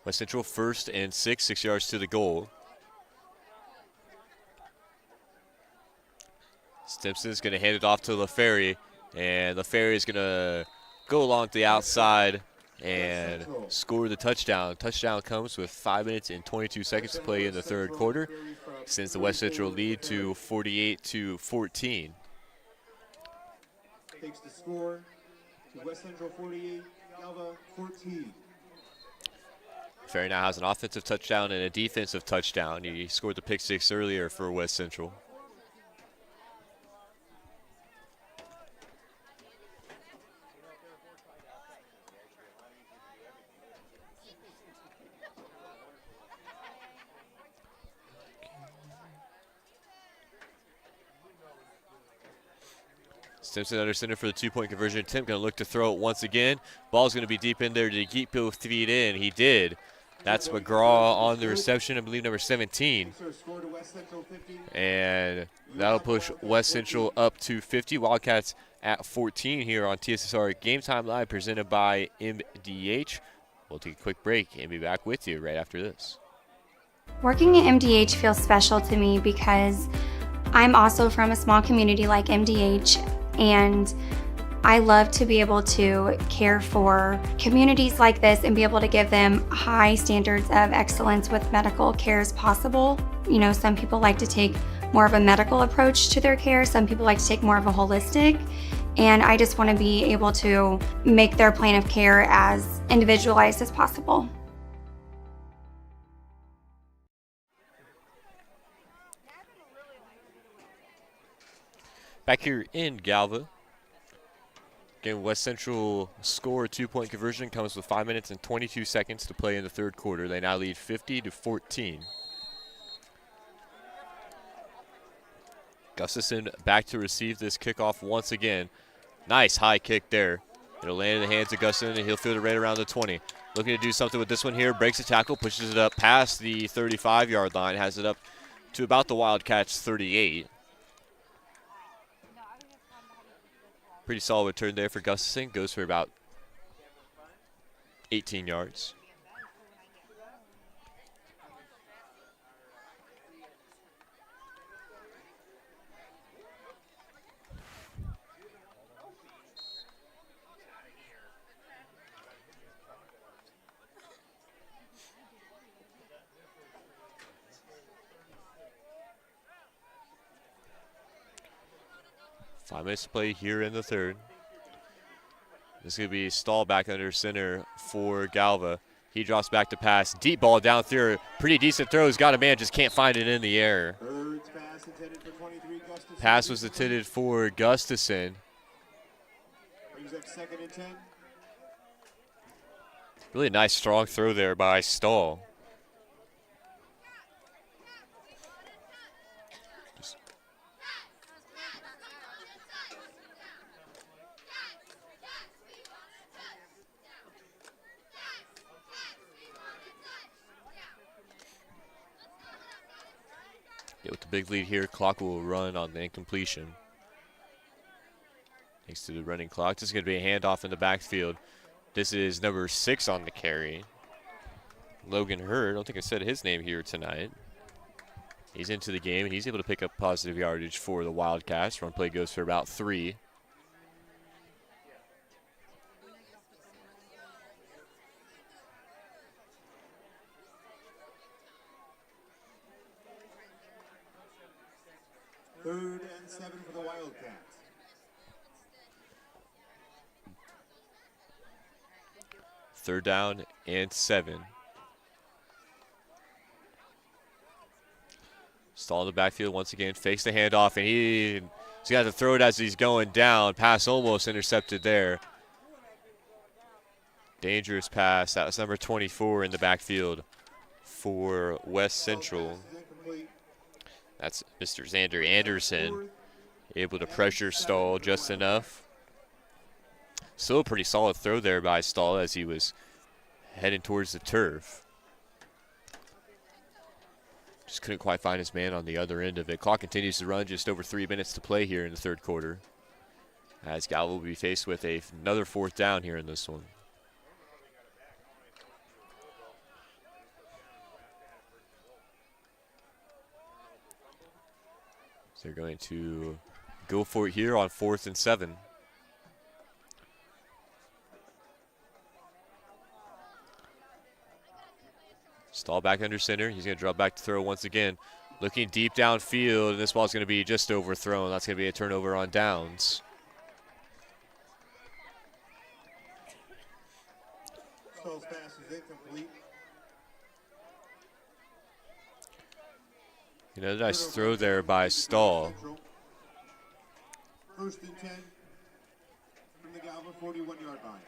West Central 1st and 6, 6 yards to the goal. Stimson's going to hand it off to LaFerry, and LaFerry is going to go along to the outside and score the touchdown. Touchdown comes with 5 minutes and 22 seconds to play in the third quarter, sends the West Central lead to 48-14. Takes the score to West Central 48, Galva 14. Ferry now has an offensive touchdown and a defensive touchdown. He scored the pick six earlier for West Central. Stimson under center for the two-point conversion attempt. Going to look to throw it once again. Ball's going to be deep in there to keep both feet in. He did. That's McGraw on the reception, I believe number 17. And that'll push West Central up to 50. Wildcats at 14 here on TSSR Game Time Live, presented by MDH. We'll take a quick break and be back with you right after this. Working at MDH feels special to me because I'm also from a small community like MDH, and I love to be able to care for communities like this and be able to give them high standards of excellence with medical care as possible. You know, some people like to take more of a medical approach to their care. Some people like to take more of a holistic. And I just want to be able to make their plan of care as individualized as possible. Back here in Galva. Again, West Central score a two-point conversion comes with 5 minutes and 22 seconds to play in the third quarter. They now lead 50-14. Gustafson back to receive this kickoff once again. Nice high kick there. It'll land in the hands of Gustafson, and he'll field it right around the 20. Looking to do something with this one here. Breaks the tackle, pushes it up past the 35-yard line, has it up to about the Wildcats' 38. Pretty solid return there for Gustafson. Goes for about 18 yards. Five minutes to play here in the third. This is going to be Stahl back under center for Galva. He drops back to pass. Deep ball down through. Pretty decent throw. He's got a man, just can't find it in the air. Pass was intended for Gustafson. Brings up 2nd and 10. Really nice strong throw there by Stahl. With the big lead here, clock will run on the incompletion. Thanks to the running clock. This is going to be a handoff in the backfield. This is number 6 on the carry. Logan Hurd. I don't think I said his name here tonight. He's into the game, and he's able to pick up positive yardage for the Wildcats. Run play goes for about 3. Third and 7 for the Wildcats. Third down and 7. Stall in the backfield once again, fakes the handoff, and he's got to throw it as he's going down. Pass almost intercepted there. Dangerous pass. That was number 24 in the backfield for West Central. That's Mr. Xander Anderson, able to pressure Stahl just enough. Still a pretty solid throw there by Stahl as he was heading towards the turf. Just couldn't quite find his man on the other end of it. Clock continues to run, just over 3 minutes to play here in the third quarter, as Galva will be faced with another 4th down here in this one. So they're going to go for it here on 4th and 7. Stahl back under center. He's going to drop back to throw once again. Looking deep downfield, and this ball's going to be just overthrown. That's going to be a turnover on downs. Stahl's pass is incomplete. Another nice throw there by Stahl. 1st and 10 from the Galva 41-yard line.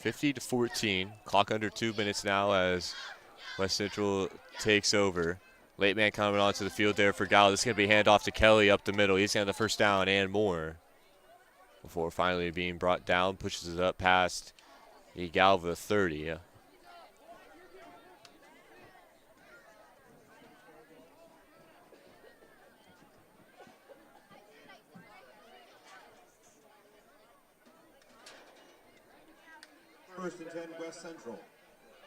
(50-14). Clock under 2 minutes now as West Central takes over. Late man coming onto the field there for Galva. This is going to be handoff to Kelly up the middle. He's going to have the first down and more before finally being brought down. Pushes it up past the Galva 30. First and 10, West Central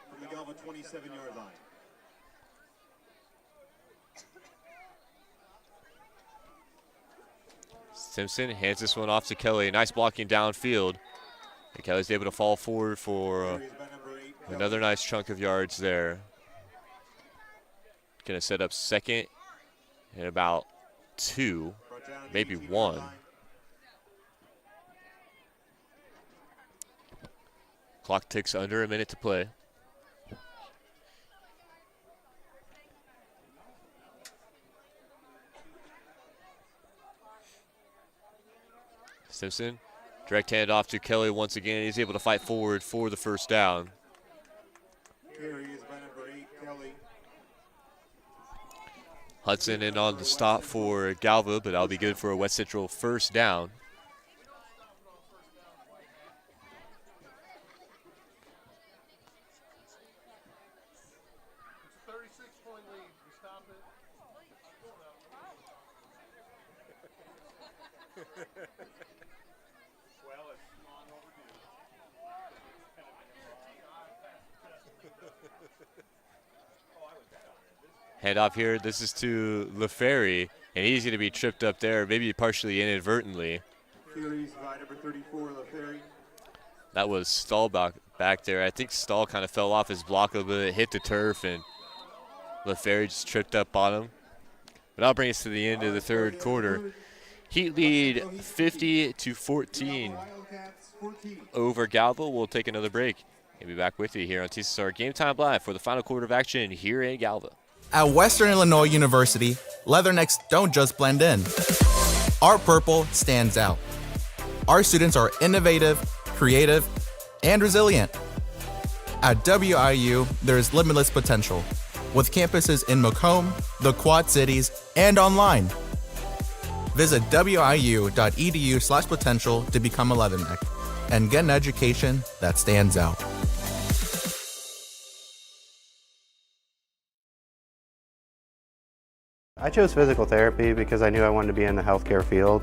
from the Galva 27-yard line. Simpson hands this one off to Kelly. Nice blocking downfield. And Kelly's able to fall forward for another nice chunk of yards there. Going to set up second and about 2, maybe 1. Clock ticks under a minute to play. Simpson, direct handoff to Kelly once again. He's able to fight forward for the first down. Carry is by number 8, Kelly. Hudson in on the stop for Galva, but that'll be good for a West Central first down. Handoff here. This is to LaFerry, and he's going to be tripped up there, maybe partially inadvertently. Carries by number 34, LaFerry. That was Stahl back there. I think Stahl kind of fell off his block a little bit, hit the turf, and LaFerry just tripped up on him. But that'll bring us to the end of the third quarter. Heat lead 50-14 over Galva. We'll take another break and be back with you here on TSSR Game Time Live for the final quarter of action here in Galva. At Western Illinois University, Leathernecks don't just blend in. Our purple stands out. Our students are innovative, creative, and resilient. At WIU, there is limitless potential, with campuses in Macomb, the Quad Cities, and online. Visit wiu.edu/potential to become a Leatherneck and get an education that stands out. I chose physical therapy because I knew I wanted to be in the healthcare field.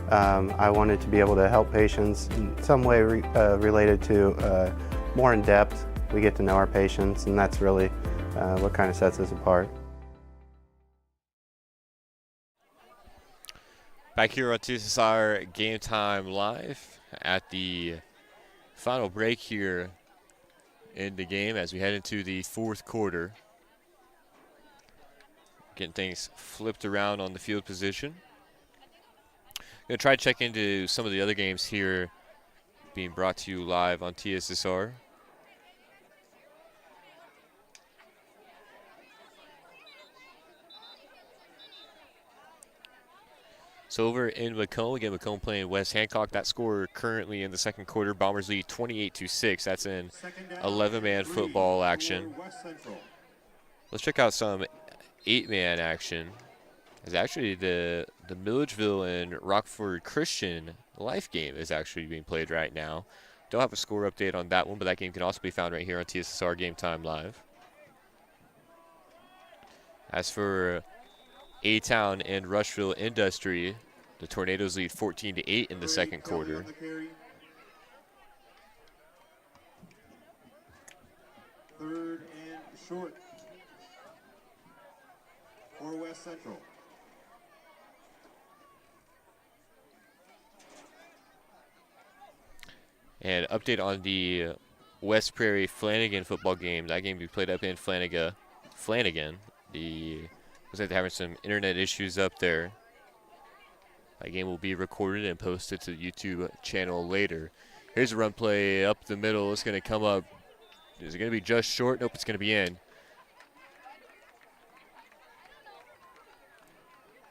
I wanted to be able to help patients in some way related to more in depth. We get to know our patients, and that's really what kind of sets us apart. Back here on TSSR Game Time Live at the final break here in the game as we head into the fourth quarter. Getting things flipped around on the field position. Going to try to check into some of the other games here being brought to you live on TSSR. So over in Macomb, again, Macomb playing West Hancock. That score currently in the second quarter, Bombers lead 28-6. That's in 11-man football action. Let's check out some 8-man action. It's actually the Milledgeville and Rockford Christian Life game is actually being played right now. Don't have a score update on that one, but that game can also be found right here on TSSR Game Time Live. As for A-Town and Rushville Industry, the Tornadoes lead 14-8 in the second quarter. Third and short for West Central. And update on the West Prairie Flanagan football game. That game we played up in Flanagan. Looks like they're having some internet issues up there. That game will be recorded and posted to the YouTube channel later. Here's a run play up the middle. It's going to come up. Is it going to be just short? Nope, it's going to be in.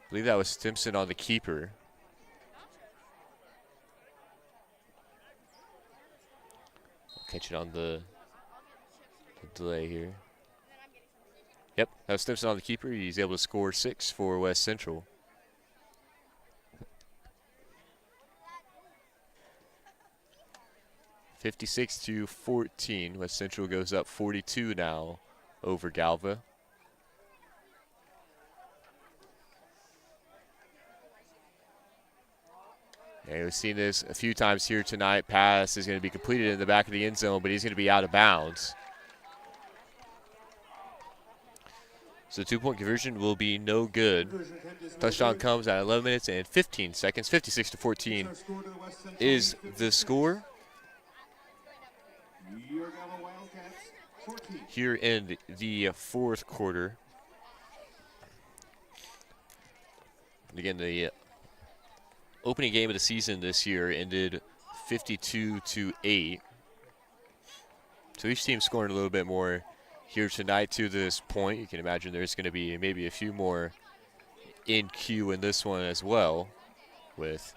I believe that was Stimson on the keeper. Catch it on the delay here. Yep, that was Stimson on the keeper. He's able to score 6 for West Central. (56-14). West Central goes up 42 now over Galva. Yeah, we've seen this a few times here tonight. Pass is going to be completed in the back of the end zone, but he's going to be out of bounds. So 2-point conversion will be no good. Touchdown comes at 11 minutes and 15 seconds. 56-14 is the score here in the fourth quarter. And again, the opening game of the season this year ended 52-8. So each team scoring a little bit more here tonight to this point. You can imagine there's going to be maybe a few more in queue in this one as well, with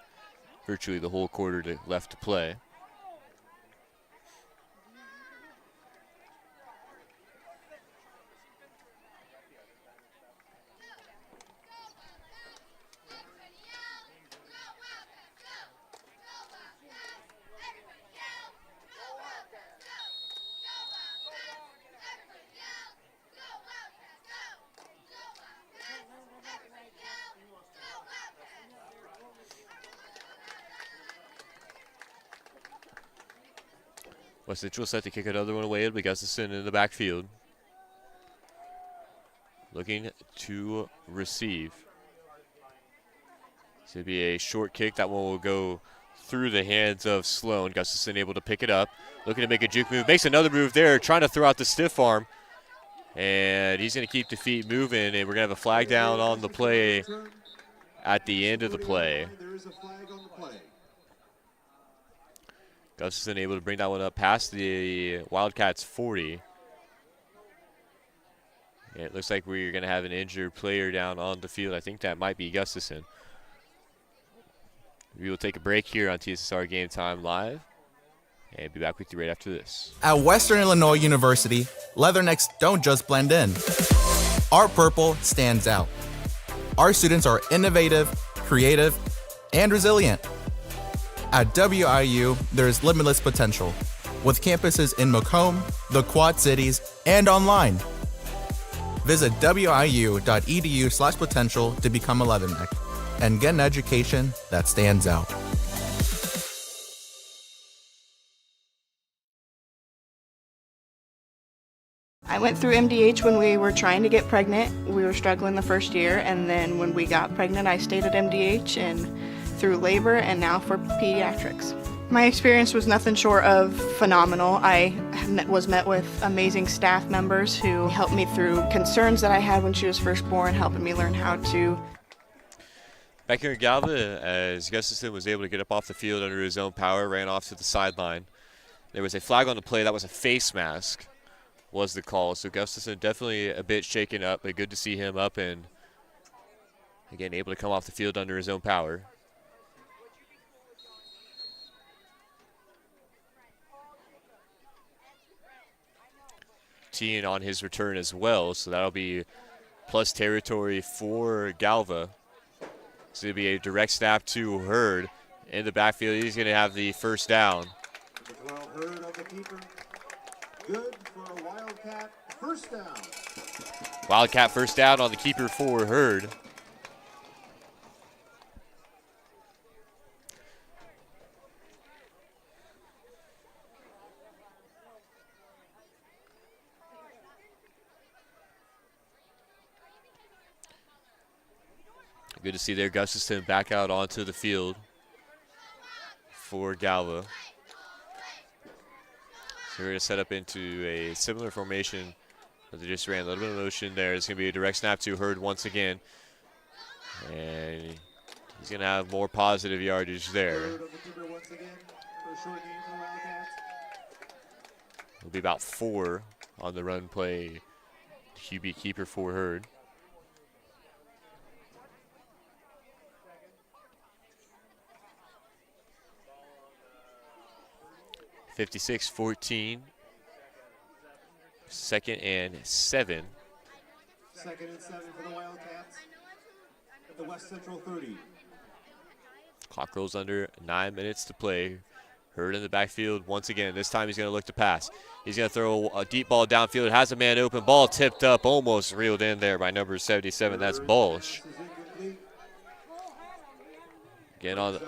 virtually the whole quarter left to play. West Central set to kick another one away. It'll be Gustafson in the backfield, looking to receive. It's going to be a short kick. That one will go through the hands of Sloan. Gustafson able to pick it up, looking to make a juke move. Makes another move there, trying to throw out the stiff arm. And he's going to keep the feet moving, and we're going to have a flag down on the play at the end of the play. There is a flag on the play. Gustafson able to bring that one up past the Wildcats 40. And it looks like we're going to have an injured player down on the field. I think that might be Gustafson. We will take a break here on TSSR Game Time Live and be back with you right after this. At Western Illinois University, Leathernecks don't just blend in. Our purple stands out. Our students are innovative, creative, and resilient. At WIU, there is limitless potential, with campuses in Macomb, the Quad Cities, and online. Visit wiu.edu/potential to become a Leatherneck and get an education that stands out. I went through MDH when we were trying to get pregnant. We were struggling the first year, and then when we got pregnant, I stayed at MDH and through labor and now for pediatrics. My experience was nothing short of phenomenal. I was met with amazing staff members who helped me through concerns that I had when she was first born, helping me learn how to. Back here in Galva, as Gustafson was able to get up off the field under his own power, ran off to the sideline. There was a flag on the play. That was a face mask, was the call. So Gustafson definitely a bit shaken up, but good to see him up and, again, able to come off the field under his own power. Teeing on his return as well, so that'll be plus territory for Galva. It's going to be a direct snap to Hurd in the backfield. He's going to have the first down. Number 12, Hurd on the keeper. Good for a Wildcat first down. Wildcat first down on the keeper for Hurd. Good to see there Gustafson back out onto the field for Galva. So we're going to set up into a similar formation that they just ran. A little bit of motion there. It's going to be a direct snap to Hurd once again. And he's going to have more positive yardage there. It'll be about 4 on the run play. QB keeper for Hurd. 56-14. 2nd and 7. 2nd and 7 for the Wildcats at the West Central 30. Clock rolls under 9 minutes to play. Hurd in the backfield once again. This time he's going to look to pass. He's going to throw a deep ball downfield. Has a man open. Ball tipped up, almost reeled in there by number 77. That's Bolsh. Again on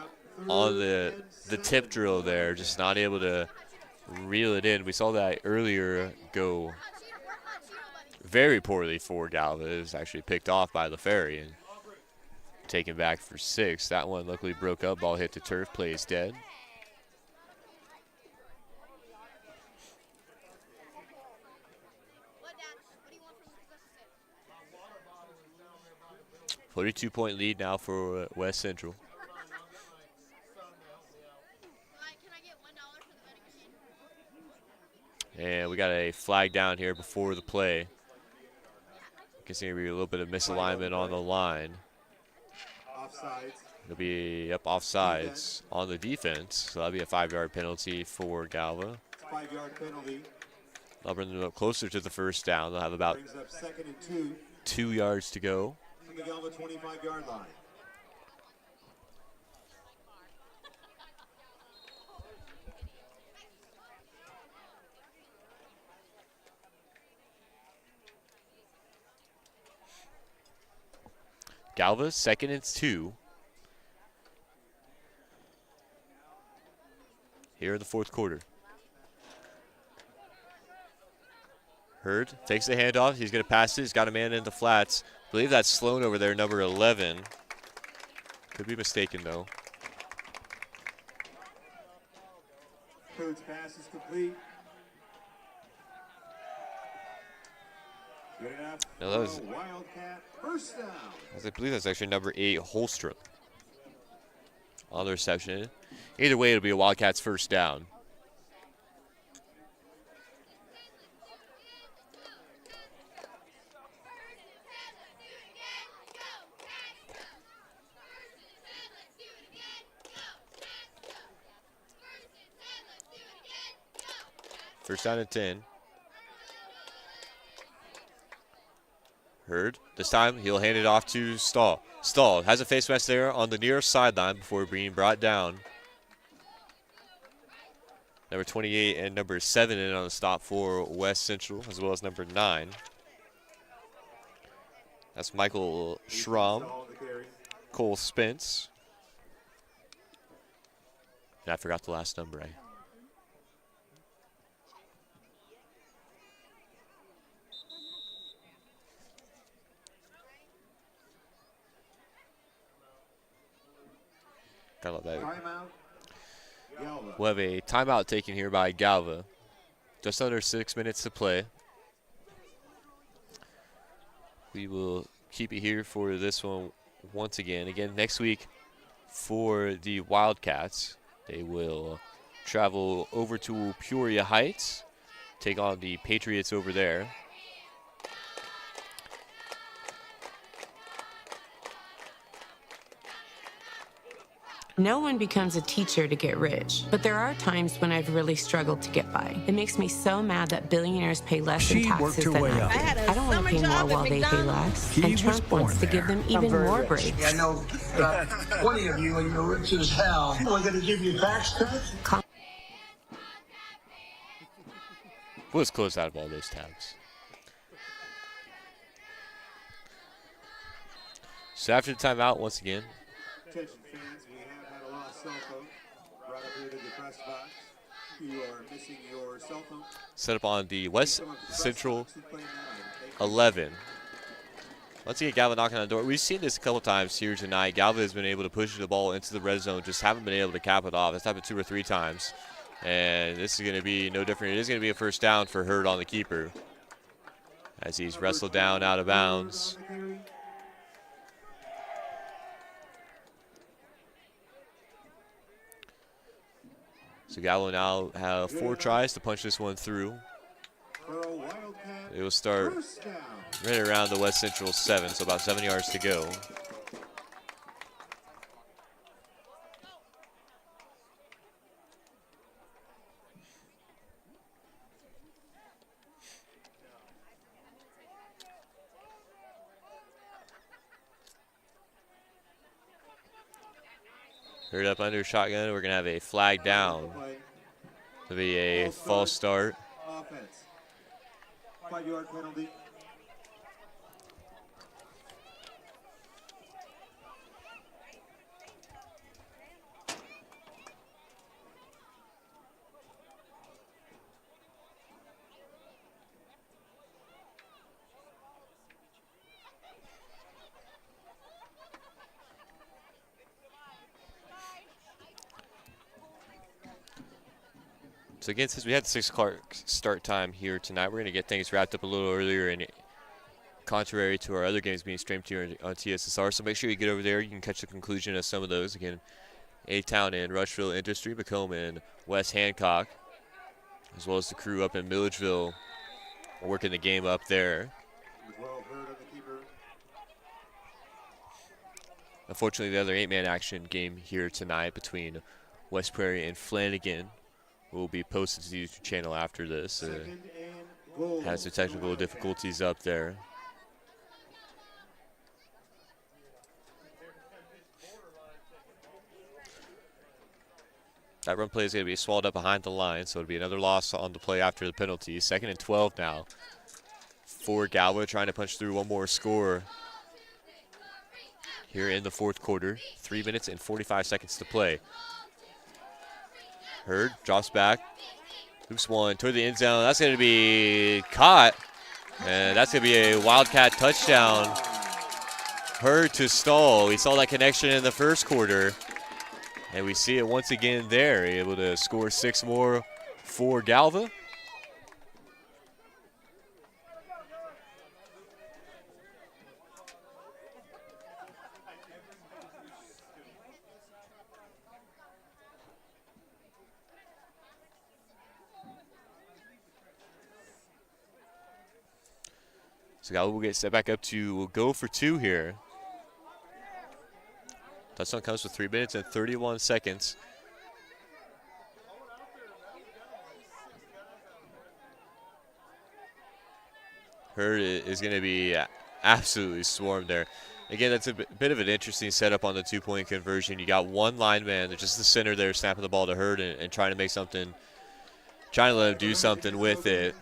the tip drill there, just not able to reel it in. We saw that earlier go very poorly for Galva. It was actually picked off by LaFerry and taken back for 6. That one luckily broke up. Ball hit the turf, plays dead. A 42-point lead now for West Central. And we got a flag down here before the play. Guessing there'll be a little bit of misalignment on the line. Offsides. It'll be up offsides on the defense. So that'll be a 5-yard penalty for Galva. 5-yard penalty. That'll bring them up closer to the first down. They'll have about Brings up 2nd and 2 2 yards to go. from the Galva 25-yard line. Galva, 2nd and 2. Here in the 4th quarter. Hurd takes the handoff. He's going to pass it. He's got a man in the flats. I believe that's Sloan over there, number 11. Could be mistaken, though. Hurd's pass is complete. Good enough. No, that was Wildcat first down. I believe that's actually number 8, Holstrom, on the reception. Either way, it'll be a Wildcats first down. First down and 10. Hurd. This time he'll hand it off to Stahl. Stahl has a face mask there on the near sideline before being brought down. Number 28 and number 7 in on the stop for West Central, as well as number 9. That's Michael Schramm, Cole Spence. And I forgot the last number. Gotta love that. We'll have a timeout taken here by Galva. Just under 6 minutes to play. We will keep it here for this one once again. Again, next week for the Wildcats, they will travel over to Peoria Heights, take on the Patriots over there. No one becomes a teacher to get rich, but there are times when I've really struggled to get by. It makes me so mad that billionaires pay less in taxes than I. I don't want to pay more while they pay less, and Trump wants to give them even more breaks. I know 20 of you and you're rich as hell. We're going to give you tax cuts? We'll just close out of all those tabs. So after the timeout, once again, Attention fans, we have had a lost cell phone. Right up here to the press box. You are missing your cell phone. set up on the West Central 11. Once again, Galva knocking on the door. We've seen this a couple times here tonight. Galva has been able to push the ball into the red zone, just haven't been able to cap it off. That's happened 2 or 3 times. And this is going to be no different. It is going to be a first down for Hurd on the keeper, as he's wrestled down out of bounds. So Galva now have 4 tries to punch this one through. It will start right around the West Central 7, so about 7 yards to go. Hurd up under shotgun. We're going to have a flag down. It'll be a false start. Offense. 5-yard penalty. So again, since we had the 6 o'clock start time here tonight, we're going to get things wrapped up a little earlier, and contrary to our other games being streamed here on TSSR. So make sure you get over there. You can catch the conclusion of some of those. Again, A-Town and Rushville Industry, Macomb and West Hancock, as well as the crew up in Milledgeville working the game up there. Unfortunately, the other 8-man action game here tonight between West Prairie and Flanagan will be posted to the YouTube channel after this. Has some technical difficulties up there. That run play is going to be swallowed up behind the line, so it'll be another loss on the play after the penalty. 2nd and 12 now for Galva, trying to punch through one more score here in the 4th quarter. 3 minutes and 45 seconds to play. Hurd drops back, hoops one toward the end zone. That's going to be caught, and that's going to be a Wildcat touchdown. Hurd to Stahl. We saw that connection in the 1st quarter, and we see it once again there. Able to score 6 more for Galva. So Galva will get set back up to, we'll go for 2 here. Touchdown comes with 3 minutes and 31 seconds. Hurd is going to be absolutely swarmed there. Again, that's a bit of an interesting setup on the 2-point conversion. You got one lineman, just the center there, snapping the ball to Hurd and trying to make something, trying to let him do something with it.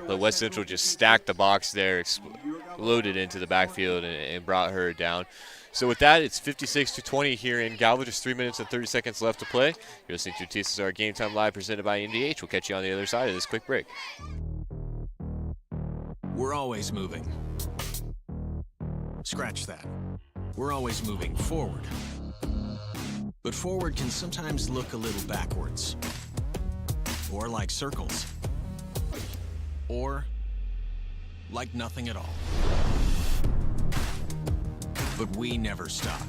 But West Central just stacked the box there, exploded into the backfield, and brought her down. So with that, it's 56-20 here in Galva. Just 3 minutes and 30 seconds left to play. You're listening to TSSR Game Time Live, presented by MDH. We'll catch you on the other side of this quick break. We're always moving. Scratch that. We're always moving forward. But forward can sometimes look a little backwards, or like circles, or like nothing at all. But we never stop.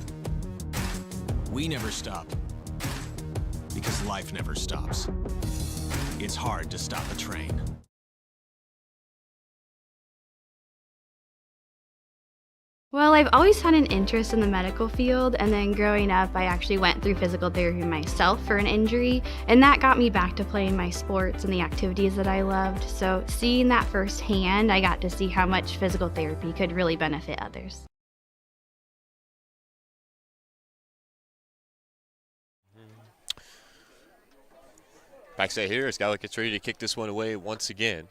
We never stop because life never stops. It's hard to stop a train. Well, I've always had an interest in the medical field, and then growing up, I actually went through physical therapy myself for an injury, and that got me back to playing my sports and the activities that I loved. So seeing that firsthand, I got to see how much physical therapy could really benefit others. Backside here as Galva gets ready to kick this one away once again.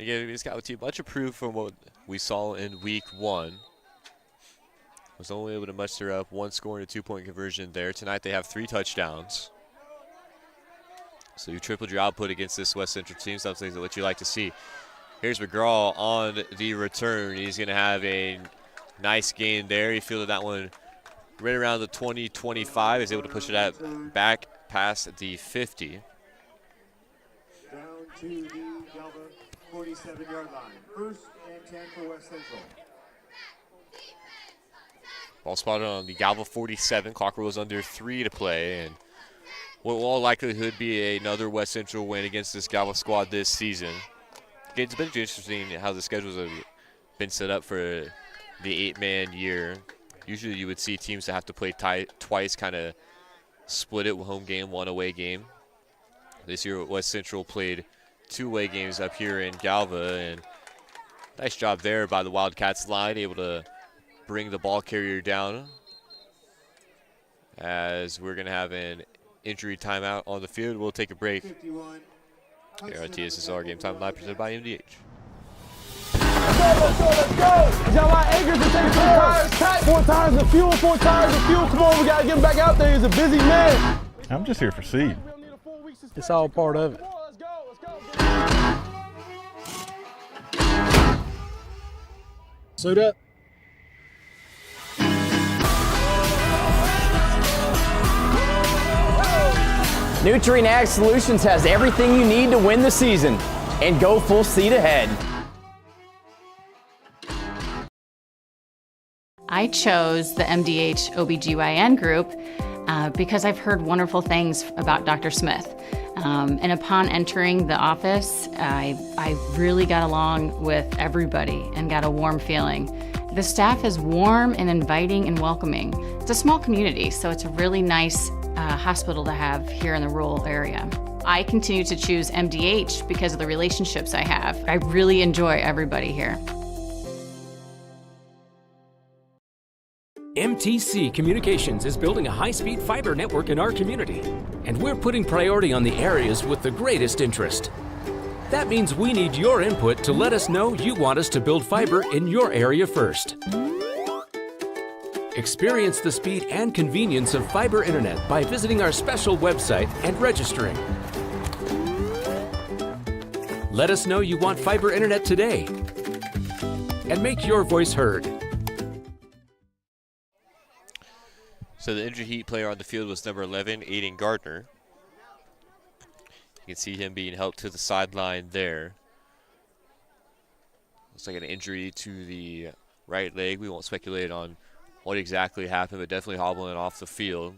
Again, this Galva team much improved from what we saw in week 1. Was only able to muster up 1 score and a 2-point conversion there. Tonight they have 3 touchdowns. So you tripled your output against this West Central team, something that you like to see. Here's McGraw on the return. He's going to have a nice gain there. He fielded that one right around the 20-25. He's able to push it back past the 50. Down to the Galva 47-yard line. 1st and 10 for West Central. Ball spotted on the Galva 47. Clock rolls under 3 to play, and what will all likelihood be another West Central win against this Galva squad this season. It's been interesting how the schedules have been set up for the 8-man year. Usually you would see teams that have to play twice kind of split it, home game, 1 away game. This year West Central played 2 away games up here in Galva, and nice job there by the Wildcats line, able to bring the ball carrier down as we're going to have an injury timeout on the field. We'll take a break here on TSSR Game Time Live, presented by MDH. Let's go. Got my anchors to take 4 tires, 4 tires of fuel, 4 tires of fuel. Come on, we got to get him back out there. He's a busy man. I'm just here for seed. It's all part of it. Suit up. Nutrien Ag Solutions has everything you need to win the season and go full speed ahead. I chose the MDH OBGYN group because I've heard wonderful things about Dr. Smith. And upon entering the office, I really got along with everybody and got a warm feeling. The staff is warm and inviting and welcoming. It's a small community, so it's a really nice hospital to have here in the rural area. I continue to choose MDH because of the relationships I have. I really enjoy everybody here. MTC Communications is building a high-speed fiber network in our community, and we're putting priority on the areas with the greatest interest. That means we need your input to let us know you want us to build fiber in your area first. Experience the speed and convenience of fiber internet by visiting our special website and registering. Let us know you want fiber internet today, and make your voice heard. So the injured heat player on the field was number 11, Aiden Gardner. You can see him being helped to the sideline there. Looks like an injury to the right leg. We won't speculate on what exactly happened, but definitely hobbling off the field.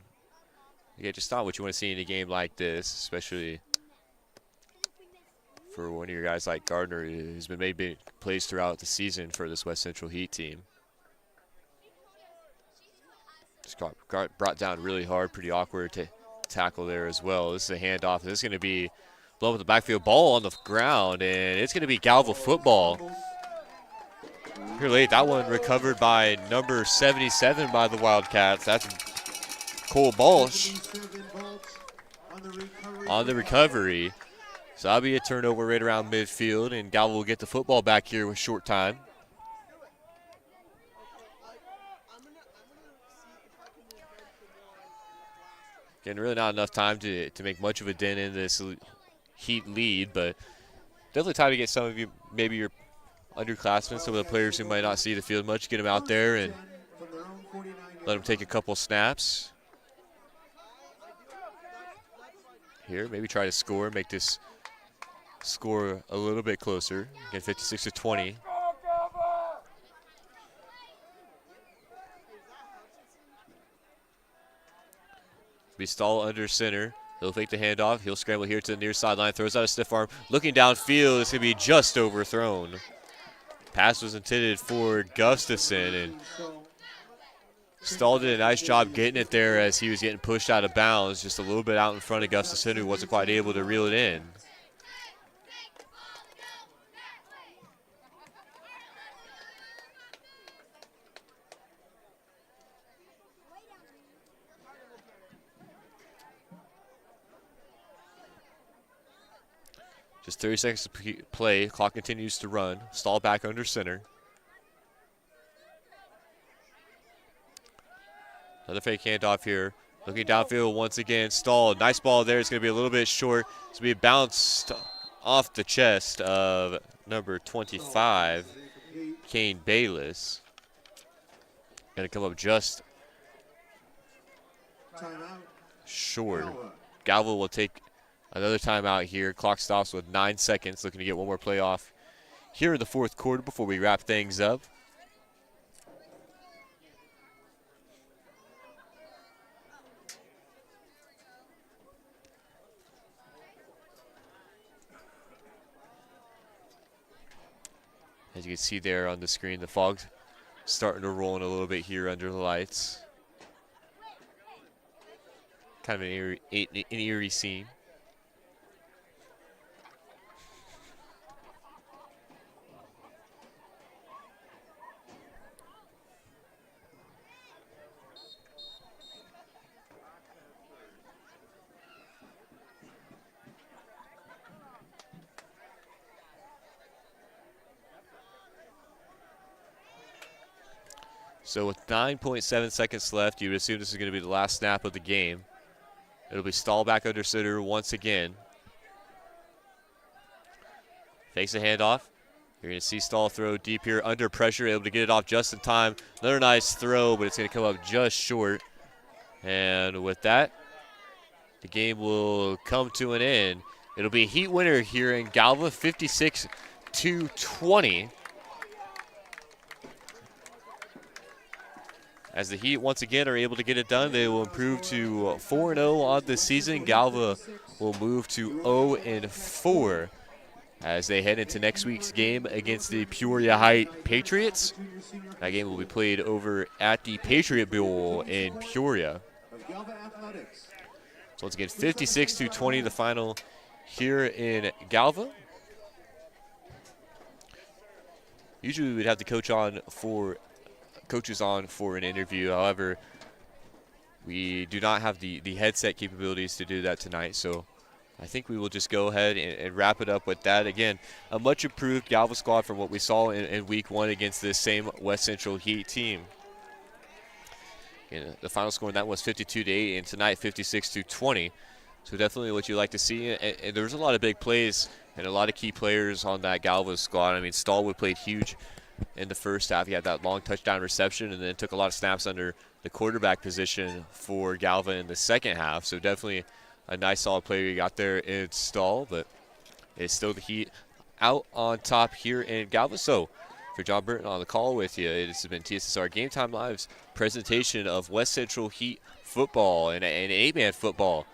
Again, just not what you want to see in a game like this, especially for one of your guys like Gardner, who's been made big plays throughout the season for this West Central Heat team. Just got brought down really hard, pretty awkward to tackle there as well. This is a handoff. This is going to be blown with the backfield, ball on the ground, and it's going to be Galva football. Here late, that one recovered by number 77 by the Wildcats. That's Cole Balch on the recovery. So that'll be a turnover right around midfield, and Galva will get the football back here with short time. Again, really not enough time to make much of a dent in this Heat lead, but definitely time to get some of you, maybe your underclassmen, some of the players who might not see the field much, get them out there and let them take a couple snaps. Here, maybe try to score, make this score a little bit closer. Again, 56-20. Be Stahl under center. He'll take the handoff. He'll scramble here to the near sideline. Throws out a stiff arm. Looking downfield. It's going to be just overthrown. Pass was intended for Gustafson, and Stahl did a nice job getting it there as he was getting pushed out of bounds, just a little bit out in front of Gustafson, who wasn't quite able to reel it in. Just 30 seconds to play. Clock continues to run. Stahl back under center. Another fake handoff here. Looking downfield once again. Stahl, nice ball there. It's going to be a little bit short. It's going to be bounced off the chest of number 25, Kane Bayless. Going to come up just short. Galva will take another timeout here. Clock stops with 9 seconds. Looking to get one more play off here in the fourth quarter before we wrap things up. As you can see there on the screen, the fog's starting to roll in a little bit here under the lights. Kind of an eerie scene. So with 9.7 seconds left, you would assume this is going to be the last snap of the game. It'll be Stahl back under center once again. Fakes a handoff. You're going to see Stahl throw deep here under pressure, able to get it off just in time. Another nice throw, but it's going to come up just short. And with that, the game will come to an end. It'll be a heat winner here in Galva, 56-20. As the Heat once again are able to get it done, they will improve to 4-0 on the season. Galva will move to 0-4 as they head into next week's game against the Peoria Heights Patriots. That game will be played over at the Patriot Bowl in Peoria. So once again, 56-20 the final here in Galva. Usually we would have the coaches on for an interview. However, we do not have the headset capabilities to do that tonight. So I think we will just go ahead and wrap it up with that. Again, a much improved Galva squad from what we saw in week 1 against this same West Central Heat team. And the final score in that was 52-8, and tonight 56-20. So definitely what you like to see. And there was a lot of big plays and a lot of key players on that Galva squad. I mean, Stahlwood played huge in the first half. He had that long touchdown reception and then took a lot of snaps under the quarterback position for Galva in the second half. So definitely a nice solid player you got there in Stahl, but it's still the Heat out on top here in Galva. So for John Burton on the call with you, it has been TSSR Game Time Live's presentation of West Central Heat football and 8-man football